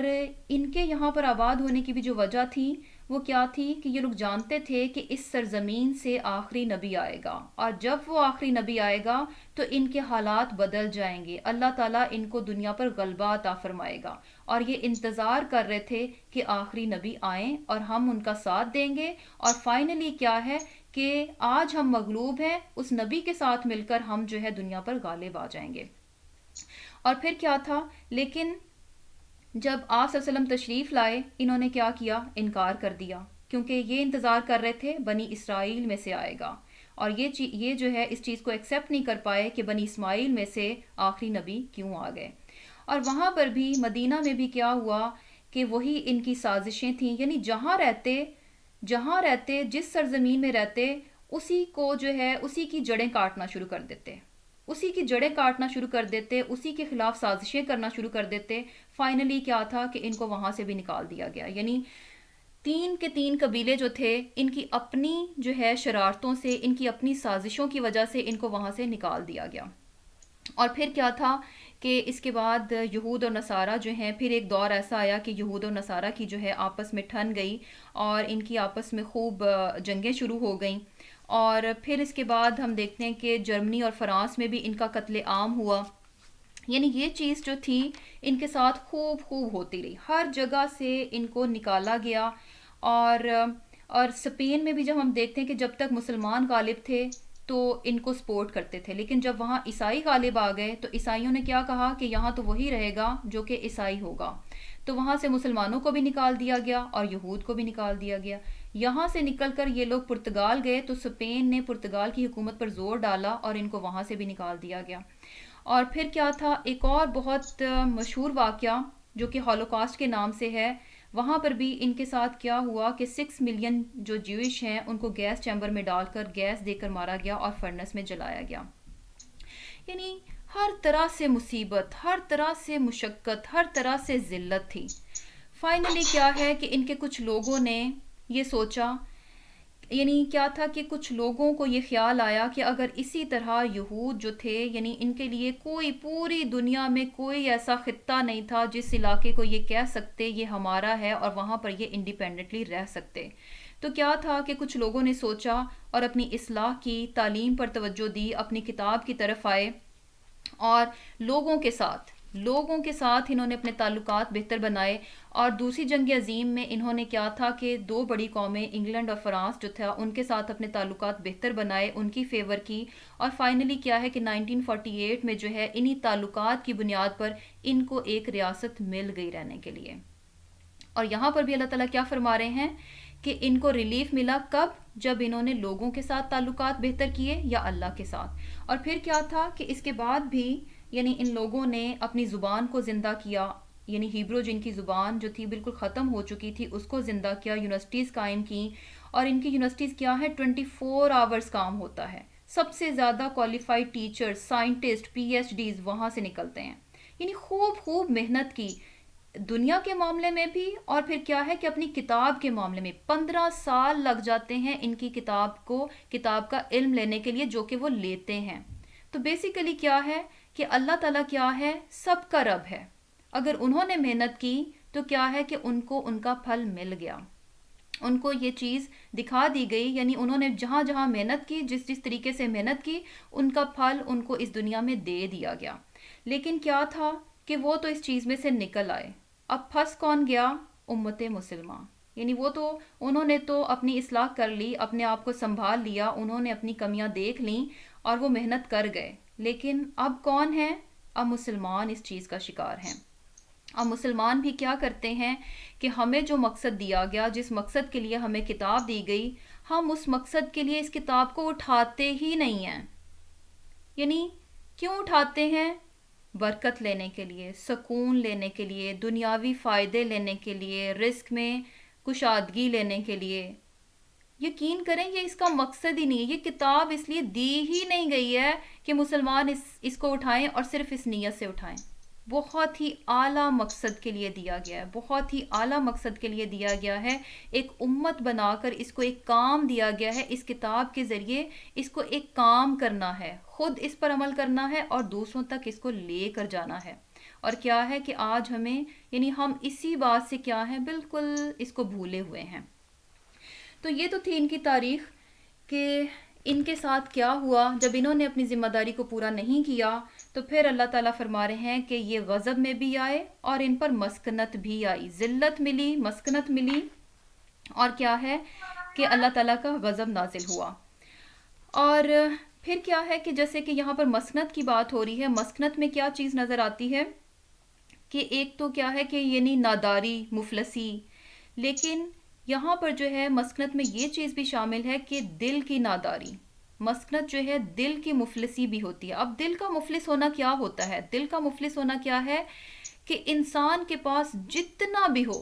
ان کے یہاں پر آباد ہونے کی بھی جو وجہ تھی وہ کیا تھی کہ یہ لوگ جانتے تھے کہ اس سرزمین سے آخری نبی آئے گا، اور جب وہ آخری نبی آئے گا تو ان کے حالات بدل جائیں گے، اللہ تعالیٰ ان کو دنیا پر غلبہ عطا فرمائے گا. اور یہ انتظار کر رہے تھے کہ آخری نبی آئیں اور ہم ان کا ساتھ دیں گے. اور فائنلی کیا ہے کہ آج ہم مغلوب ہیں، اس نبی کے ساتھ مل کر ہم جو ہے دنیا پر غالب آ جائیں گے. اور پھر کیا تھا؟ لیکن جب آپ صلی اللہ علیہ وسلم تشریف لائے، انہوں نے کیا کیا؟ انکار کر دیا، کیونکہ یہ انتظار کر رہے تھے بنی اسرائیل میں سے آئے گا. اور یہ جو ہے اس چیز کو ایکسیپٹ نہیں کر پائے کہ بنی اسماعیل میں سے آخری نبی کیوں آ گئے. اور وہاں پر بھی مدینہ میں بھی کیا ہوا کہ وہی ان کی سازشیں تھیں. یعنی جہاں رہتے جس سرزمین میں رہتے، اسی کو جو ہے اسی کی جڑیں کاٹنا شروع کر دیتے، اسی کے خلاف سازشیں کرنا شروع کر دیتے. فائنلی کیا تھا کہ ان کو وہاں سے بھی نکال دیا گیا. یعنی 3 کے 3 قبیلے جو تھے، ان کی اپنی جو ہے شرارتوں سے، ان کی اپنی سازشوں کی وجہ سے ان کو وہاں سے نکال دیا گیا. اور پھر کیا تھا کہ اس کے بعد یہود اور نصارہ جو ہیں، پھر ایک دور ایسا آیا کہ یہود اور نصارہ کی جو ہے آپس میں ٹھن گئی اور ان کی آپس میں خوب جنگیں شروع ہو گئیں. اور پھر اس کے بعد ہم دیکھتے ہیں کہ جرمنی اور فرانس میں بھی ان کا قتل عام ہوا. یعنی یہ چیز جو تھی ان کے ساتھ خوب ہوتی رہی، ہر جگہ سے ان کو نکالا گیا. اور اسپین میں بھی جب ہم دیکھتے ہیں کہ جب تک مسلمان غالب تھے تو ان کو سپورٹ کرتے تھے، لیکن جب وہاں عیسائی غالب آ گئے تو عیسائیوں نے کیا کہا کہ یہاں تو وہی رہے گا جو کہ عیسائی ہوگا. تو وہاں سے مسلمانوں کو بھی نکال دیا گیا اور یہود کو بھی نکال دیا گیا. یہاں سے نکل کر یہ لوگ پرتگال گئے تو اسپین نے پرتگال کی حکومت پر زور ڈالا اور ان کو وہاں سے بھی نکال دیا گیا. اور پھر کیا تھا؟ ایک اور بہت مشہور واقعہ جو کہ ہولوکاسٹ کے نام سے ہے. وہاں پر بھی ان کے ساتھ کیا ہوا کہ 6 ملین جو جیوش ہیں ان کو گیس چیمبر میں ڈال کر گیس دے کر مارا گیا اور فرنس میں جلایا گیا. یعنی ہر طرح سے مصیبت، ہر طرح سے مشقت، ہر طرح سے ذلت تھی. فائنلی کیا ہے کہ ان کے کچھ لوگوں نے یہ سوچا، یعنی کیا تھا کہ کچھ لوگوں کو یہ خیال آیا کہ اگر اسی طرح یہود جو تھے، یعنی ان کے لیے کوئی پوری دنیا میں کوئی ایسا خطہ نہیں تھا جس علاقے کو یہ کہہ سکتے یہ ہمارا ہے اور وہاں پر یہ انڈیپینڈنٹلی رہ سکتے. تو کیا تھا کہ کچھ لوگوں نے سوچا اور اپنی اصلاح کی، تعلیم پر توجہ دی، اپنی کتاب کی طرف آئے اور لوگوں کے ساتھ انہوں نے اپنے تعلقات بہتر بنائے. اور دوسری جنگ عظیم میں انہوں نے کیا تھا کہ 2 بڑی قومیں انگلینڈ اور فرانس جو تھا ان کے ساتھ اپنے تعلقات بہتر بنائے، ان کی فیور کی. اور فائنلی کیا ہے کہ 1948 میں جو ہے انہی تعلقات کی بنیاد پر ان کو ایک ریاست مل گئی رہنے کے لیے. اور یہاں پر بھی اللہ تعالیٰ کیا فرما رہے ہیں کہ ان کو ریلیف ملا کب؟ جب انہوں نے لوگوں کے ساتھ تعلقات بہتر کیے یا اللہ کے ساتھ. اور پھر کیا تھا کہ اس کے بعد بھی یعنی ان لوگوں نے اپنی زبان کو زندہ کیا، یعنی ہیبرو جن کی زبان جو تھی بالکل ختم ہو چکی تھی اس کو زندہ کیا، یونیورسٹیز قائم کی. اور ان کی یونیورسٹیز کیا ہے 24 آورز کام ہوتا ہے، سب سے زیادہ qualified teacher, scientist, P H Ds وہاں سے نکلتے ہیں. یعنی خوب محنت کی دنیا کے معاملے میں بھی، اور پھر کیا ہے کہ اپنی کتاب کے معاملے میں 15 سال لگ جاتے ہیں ان کی کتاب کا علم لینے کے لیے جو کہ وہ لیتے ہیں. تو بیسیکلی کیا ہے کہ اللہ تعالیٰ کیا ہے؟ سب کا رب ہے. اگر انہوں نے محنت کی تو کیا ہے کہ ان کو ان کا پھل مل گیا، ان کو یہ چیز دکھا دی گئی. یعنی انہوں نے جہاں جہاں محنت کی، جس طریقے سے محنت کی، ان کا پھل ان کو اس دنیا میں دے دیا گیا. لیکن کیا تھا کہ وہ تو اس چیز میں سے نکل آئے. اب پھنس کون گیا؟ امت مسلمہ. یعنی انہوں نے تو اپنی اصلاح کر لی، اپنے آپ کو سنبھال لیا، انہوں نے اپنی کمیاں دیکھ لیں اور وہ محنت کر گئے. لیکن اب کون ہے؟ اب مسلمان اس چیز کا شکار ہیں. اب مسلمان بھی کیا کرتے ہیں کہ ہمیں جو مقصد دیا گیا، جس مقصد کے لیے ہمیں کتاب دی گئی، ہم اس مقصد کے لیے اس کتاب کو اٹھاتے ہی نہیں ہیں. یعنی کیوں اٹھاتے ہیں؟ برکت لینے کے لیے، سکون لینے کے لیے، دنیاوی فائدے لینے کے لیے، رزق میں کشادگی لینے کے لیے. یقین کریں یہ اس کا مقصد ہی نہیں ہے. یہ کتاب اس لیے دی ہی نہیں گئی ہے کہ مسلمان اس کو اٹھائیں اور صرف اس نیت سے اٹھائیں. بہت ہی اعلیٰ مقصد کے لیے دیا گیا ہے، بہت ہی اعلیٰ مقصد کے لیے دیا گیا ہے. ایک امت بنا کر اس کو ایک کام دیا گیا ہے، اس کتاب کے ذریعے اس کو ایک کام کرنا ہے، خود اس پر عمل کرنا ہے اور دوسروں تک اس کو لے کر جانا ہے. اور کیا ہے کہ آج ہم اسی بات سے کیا ہے بالکل اس کو بھولے ہوئے ہیں. تو یہ تو تھی ان کی تاریخ کہ ان کے ساتھ کیا ہوا جب انہوں نے اپنی ذمہ داری کو پورا نہیں کیا. تو پھر اللہ تعالیٰ فرما رہے ہیں کہ یہ غضب میں بھی آئے اور ان پر مسکنت بھی آئی، ذلت ملی، مسکنت ملی، اور کیا ہے کہ اللہ تعالیٰ کا غضب نازل ہوا. اور پھر کیا ہے کہ جیسے کہ یہاں پر مسکنت کی بات ہو رہی ہے، مسکنت میں کیا چیز نظر آتی ہے کہ ایک تو کیا ہے کہ یعنی ناداری، مفلسی. لیکن یہاں پر جو ہے مسکنت میں یہ چیز بھی شامل ہے کہ دل کی ناداری. مسکنت جو ہے دل کی مفلسی بھی ہوتی ہے. اب دل کا مفلس ہونا کیا ہوتا ہے؟ دل کا مفلس ہونا کیا ہے کہ انسان کے پاس جتنا بھی ہو،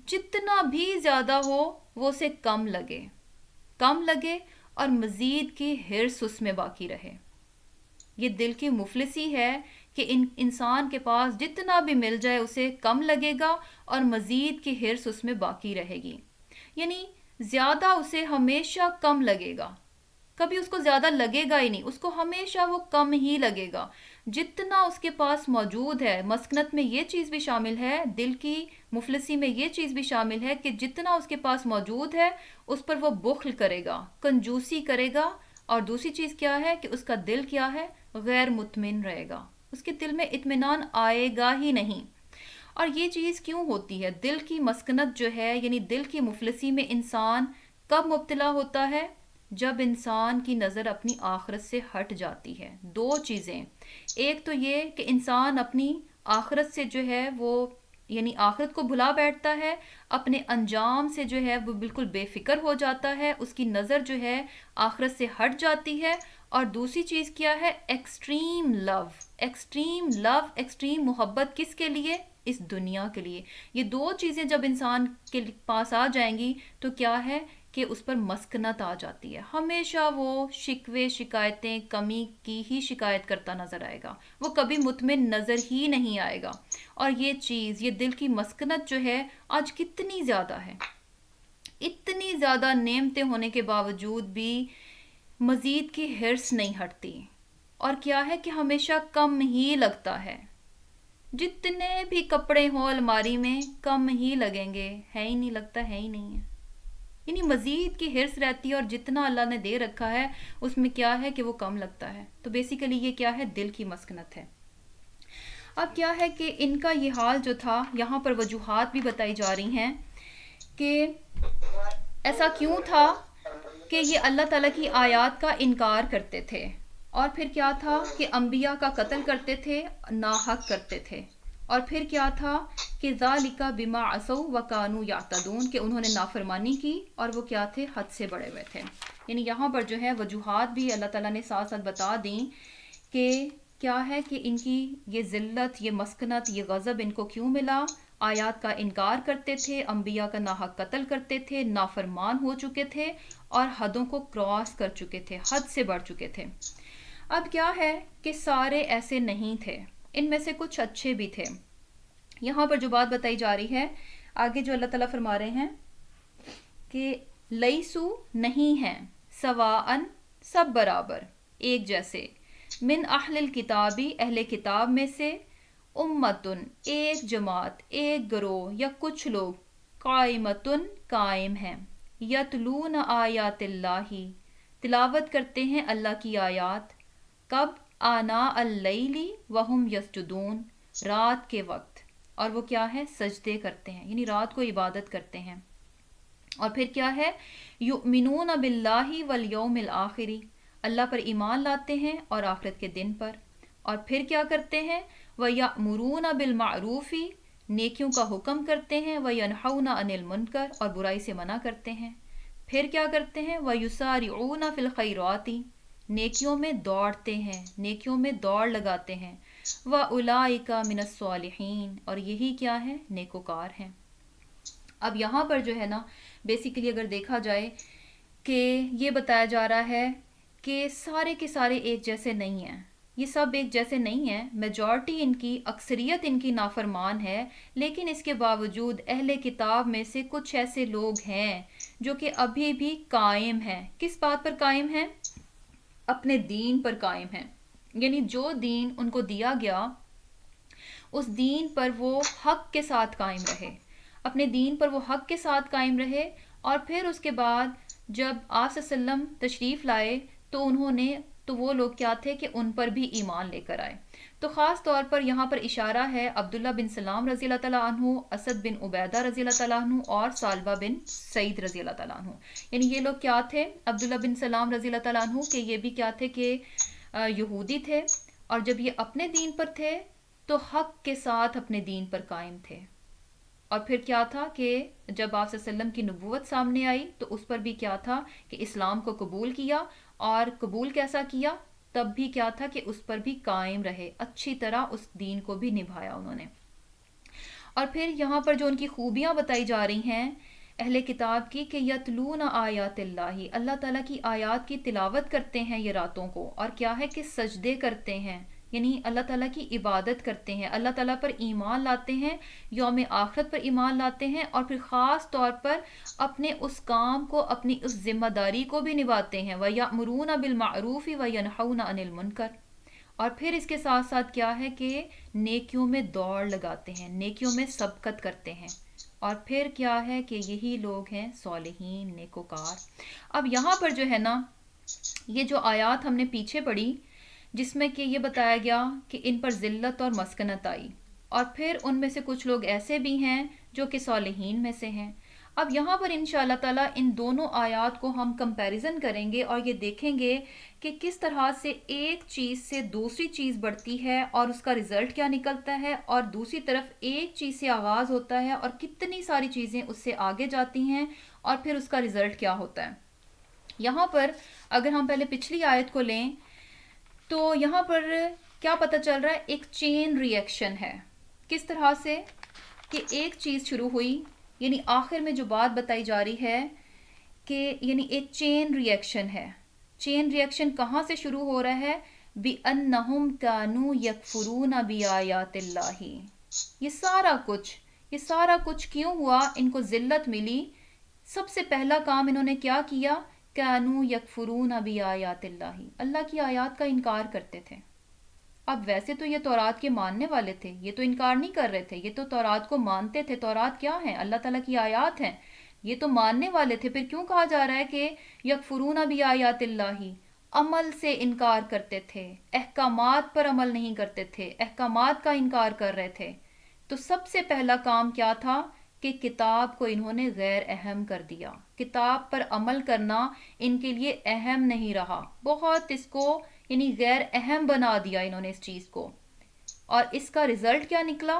جتنا بھی زیادہ ہو، وہ اسے کم لگے اور مزید کی حرص اس میں باقی رہے. یہ دل کی مفلسی ہے کہ انسان کے پاس جتنا بھی مل جائے اسے کم لگے گا اور مزید کی حرص اس میں باقی رہے گی. یعنی زیادہ اسے ہمیشہ کم لگے گا، کبھی اس کو زیادہ لگے گا ہی نہیں، اس کو ہمیشہ وہ کم ہی لگے گا جتنا اس کے پاس موجود ہے. مسکنت میں یہ چیز بھی شامل ہے، دل کی مفلسی میں یہ چیز بھی شامل ہے کہ جتنا اس کے پاس موجود ہے اس پر وہ بخل کرے گا، کنجوسی کرے گا. اور دوسری چیز کیا ہے کہ اس کا دل کیا ہے؟ غیر مطمئن رہے گا، اس کے دل میں اطمینان آئے گا ہی نہیں. اور یہ چیز کیوں ہوتی ہے؟ دل کی مسکنت جو ہے یعنی دل کی مفلسی میں انسان کب مبتلا ہوتا ہے؟ جب انسان کی نظر اپنی آخرت سے ہٹ جاتی ہے. دو چیزیں، ایک تو یہ کہ انسان اپنی آخرت سے جو ہے وہ یعنی آخرت کو بھلا بیٹھتا ہے، اپنے انجام سے جو ہے وہ بالکل بے فکر ہو جاتا ہے، اس کی نظر جو ہے آخرت سے ہٹ جاتی ہے. اور دوسری چیز کیا ہے؟ ایکسٹریم لو، ایکسٹریم محبت. کس کے لیے؟ اس دنیا کے لیے. یہ دو چیزیں جب انسان کے پاس آ جائیں گی تو کیا ہے کہ اس پر مسکنت آ جاتی ہے. ہمیشہ وہ شکوے، شکایتیں، کمی کی ہی شکایت کرتا نظر آئے گا، وہ کبھی مطمئن نظر ہی نہیں آئے گا. اور یہ چیز، یہ دل کی مسکنت جو ہے آج کتنی زیادہ ہے، اتنی زیادہ نعمتیں ہونے کے باوجود بھی مزید کی حرص نہیں ہٹتی. اور کیا ہے کہ ہمیشہ کم ہی لگتا ہے. جتنے بھی کپڑے ہوں الماری میں کم ہی لگیں گے، ہے ہی نہیں، لگتا ہے ہی نہیں ہے. یعنی مزید کی حرص رہتی ہے اور جتنا اللہ نے دے رکھا ہے اس میں کیا ہے کہ وہ کم لگتا ہے. تو بیسیکلی یہ کیا ہے؟ دل کی مسکنت ہے. اب کیا ہے کہ ان کا یہ حال جو تھا، یہاں پر وجوہات بھی بتائی جا رہی ہیں کہ ایسا کیوں تھا کہ یہ اللہ تعالیٰ کی آیات کا انکار کرتے تھے. اور پھر کیا تھا کہ انبیاء کا قتل کرتے تھے، ناحق کرتے تھے. اور پھر کیا تھا کہ ذالک بما عصوا وکانوا یعتدون، کہ انہوں نے نافرمانی کی اور وہ کیا تھے، حد سے بڑے ہوئے تھے. یعنی یہاں پر جو ہے وجوہات بھی اللہ تعالیٰ نے ساتھ ساتھ بتا دیں کہ کیا ہے کہ ان کی یہ ذلت، یہ مسکنت، یہ غضب ان کو کیوں ملا. آیات کا انکار کرتے تھے، انبیاء کا ناحق قتل کرتے تھے، نافرمان ہو چکے تھے اور حدوں کو کراس کر چکے تھے، حد سے بڑھ چکے تھے. اب کیا ہے کہ سارے ایسے نہیں تھے، ان میں سے کچھ اچھے بھی تھے. یہاں پر جو بات بتائی جا رہی ہے آگے، جو اللہ تعالیٰ فرما رہے ہیں کہ لیسو نہیں ہیں، سواءن سب برابر، ایک جیسے، من اہل الکتابی اہل کتاب میں سے، امتن ایک جماعت، ایک گروہ یا کچھ لوگ، قائمتن قائم ہیں، یتلون آیات اللہ تلاوت کرتے ہیں اللہ کی آیات، کب، آناء اللیل وہم یسجدون رات کے وقت، اور وہ کیا ہے، سجدے کرتے ہیں، یعنی رات کو عبادت کرتے ہیں. اور پھر کیا ہے، یؤمنون باللہ والیوم الآخر، اللہ پر ایمان لاتے ہیں اور آخرت کے دن پر. اور پھر کیا کرتے ہیں، وَيَأْمُرُونَ بِالْمَعْرُوفِ، نیکیوں کا حکم کرتے ہیں، وَيَنْحَوْنَ عَنِ الْمُنْکَرِ، اور برائی سے منع کرتے ہیں. پھر کیا کرتے ہیں، وَيُسَارِعُونَ فِي الْخَيْرَاتِ، نیکیوں میں دوڑتے ہیں، نیکیوں میں دوڑ لگاتے ہیں. وَأُولَئِكَ مِنَ الصَّالِحِينَ، اور یہی کیا ہے، نیکوکار ہیں. اب یہاں پر جو ہے نا بیسیکلی اگر دیکھا جائے کہ یہ بتایا جا رہا ہے کہ سارے کے سارے ایک جیسے نہیں ہیں، یہ سب ایک جیسے نہیں ہیں، میجورٹی ان کی، اکثریت ان کی نافرمان ہے، لیکن اس کے باوجود اہل کتاب میں سے کچھ ایسے لوگ ہیں جو کہ ابھی بھی قائم ہیں. کس بات پر قائم ہیں، اپنے دین پر قائم ہیں. یعنی جو دین ان کو دیا گیا اس دین پر وہ حق کے ساتھ قائم رہے، اپنے دین پر وہ حق کے ساتھ قائم رہے. اور پھر اس کے بعد جب آپ صلی اللہ علیہ وسلم تشریف لائے تو وہ لوگ کیا تھے کہ ان پر بھی ایمان لے کر آئے. تو خاص طور پر یہاں پر اشارہ ہے عبداللہ بن سلام رضی اللہ تعالیٰ عنہ، اسد بن عبیدہ رضی اللہ تعالیٰ عنہ اور سالبہ بن سعید رضی اللہ تعالیٰ عنہ. یعنی یہ لوگ کیا تھے، عبداللہ بن سلام رضی اللہ تعالیٰ عنہ، کہ یہ بھی کیا تھے کہ یہودی تھے، اور جب یہ اپنے دین پر تھے تو حق کے ساتھ اپنے دین پر قائم تھے. اور پھر کیا تھا کہ جب آپ صلی اللہ علیہ وسلم کی نبوت سامنے آئی تو اس پر بھی کیا تھا کہ اسلام کو قبول کیا، اور قبول کیسا کیا، تب بھی کیا تھا کہ اس پر بھی قائم رہے، اچھی طرح اس دین کو بھی نبھایا انہوں نے. اور پھر یہاں پر جو ان کی خوبیاں بتائی جا رہی ہیں اہل کتاب کی، کہ یتلون آیات اللہ، اللہ تعالیٰ کی آیات کی تلاوت کرتے ہیں یہ راتوں کو، اور کیا ہے کہ سجدے کرتے ہیں، یعنی اللہ تعالیٰ کی عبادت کرتے ہیں، اللہ تعالیٰ پر ایمان لاتے ہیں، یوم آخرت پر ایمان لاتے ہیں، اور پھر خاص طور پر اپنے اس کام کو، اپنی اس ذمہ داری کو بھی نبھاتے ہیں. وَيَأْمُرُونَ بِالْمَعْرُوفِ وَيَنْحَوْنَ عَنِ الْمُنْکَرِ، اور پھر اس کے ساتھ ساتھ کیا ہے کہ نیکیوں میں دوڑ لگاتے ہیں، نیکیوں میں سبقت کرتے ہیں. اور پھر کیا ہے کہ یہی لوگ ہیں صالحین، نیکوکار. اب یہاں پر جو ہے نا یہ جو آیات ہم نے پیچھے پڑھی جس میں کہ یہ بتایا گیا کہ ان پر ذلت اور مسکنت آئی، اور پھر ان میں سے کچھ لوگ ایسے بھی ہیں جو کہ صالحین میں سے ہیں. اب یہاں پر انشاءاللہ تعالیٰ ان دونوں آیات کو ہم کمپیریزن کریں گے اور یہ دیکھیں گے کہ کس طرح سے ایک چیز سے دوسری چیز بڑھتی ہے اور اس کا رزلٹ کیا نکلتا ہے، اور دوسری طرف ایک چیز سے آغاز ہوتا ہے اور کتنی ساری چیزیں اس سے آگے جاتی ہیں اور پھر اس کا رزلٹ کیا ہوتا ہے. یہاں پر اگر ہم پہلے پچھلی آیت کو لیں تو یہاں پر کیا پتہ چل رہا ہے، ایک چین ری ایکشن ہے. کس طرح سے کہ ایک چیز شروع ہوئی، یعنی آخر میں جو بات بتائی جا رہی ہے کہ یعنی ایک چین ری ایکشن ہے. چین ری ایکشن کہاں سے شروع ہو رہا ہے، بِأَنَّهُمْ كَانُوا يَكْفُرُونَ بِآيَاتِ اللَّهِ. یہ سارا کچھ کیوں ہوا، ان کو ذلت ملی. سب سے پہلا کام انہوں نے کیا کیا، کانوا یکفرون بآیات اللہ، اللہ کی آیات کا انکار کرتے تھے. اب ویسے تو یہ تورات کے ماننے والے تھے، یہ تو انکار نہیں کر رہے تھے، یہ تو تورات کو مانتے تھے. تورات کیا ہے، اللہ تعالیٰ کی آیات ہیں، یہ تو ماننے والے تھے. پھر کیوں کہا جا رہا ہے کہ یکفرون بآیات اللہ، عمل سے انکار کرتے تھے، احکامات پر عمل نہیں کرتے تھے، احکامات کا انکار کر رہے تھے. تو سب سے پہلا کام کیا تھا کہ کتاب کو انہوں نے غیر اہم کر دیا. کتاب پر عمل کرنا ان کے لیے اہم نہیں رہا، بہت اس کو یعنی غیر اہم بنا دیا انہوں نے اس چیز کو. اور اس کا رزلٹ کیا نکلا،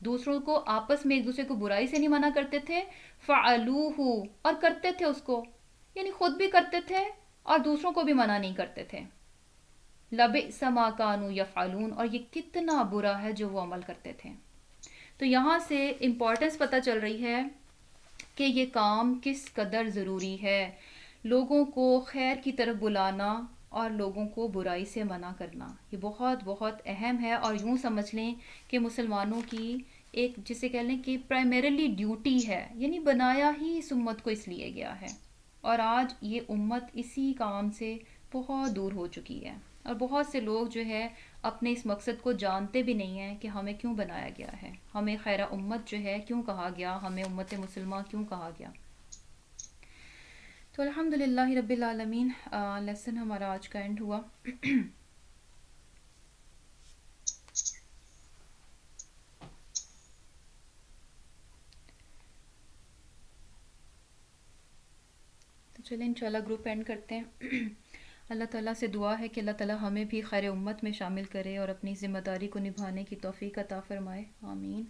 دوسروں کو آپس میں ایک دوسرے کو برائی سے نہیں منع کرتے تھے، فعلوہ، اور کرتے تھے اس کو، یعنی خود بھی کرتے تھے اور دوسروں کو بھی منع نہیں کرتے تھے. لبئس ما کانوا یفعلون، اور یہ کتنا برا ہے جو وہ عمل کرتے تھے. تو یہاں سے امپورٹنس پتہ چل رہی ہے کہ یہ کام کس قدر ضروری ہے، لوگوں کو خیر کی طرف بلانا اور لوگوں کو برائی سے منع کرنا، یہ بہت بہت اہم ہے. اور یوں سمجھ لیں کہ مسلمانوں کی ایک جسے کہہ لیں کہ پرائمریلی ڈیوٹی ہے، یعنی بنایا ہی اس امت کو اس لیے گیا ہے. اور آج یہ امت اسی کام سے بہت دور ہو چکی ہے، اور بہت سے لوگ جو ہے اپنے اس مقصد کو جانتے بھی نہیں ہیں کہ ہمیں کیوں بنایا گیا ہے، ہمیں خیر امت جو ہے کیوں کہا گیا، ہمیں امت مسلمہ کیوں کہا گیا. تو الحمدللہ رب العالمین، لیسن ہمارا آج کا اینڈ ہوا. تو چلیں انشاءاللہ گروپ اینڈ کرتے ہیں. اللہ تعالیٰ سے دعا ہے کہ اللہ تعالیٰ ہمیں بھی خیر امت میں شامل کرے اور اپنی ذمہ داری کو نبھانے کی توفیق عطا فرمائے. آمین.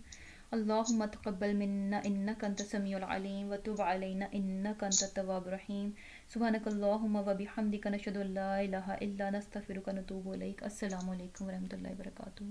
اللہم تقبل منا انک انت السمیع العلیم وتب علینا انک انت التواب الرحیم. سبحانک اللہم وبحمدک نشہد ان لا الہ الا نستغفرک ونتوب الیک. السلام علیکم ورحمۃ اللہ وبرکاتہ.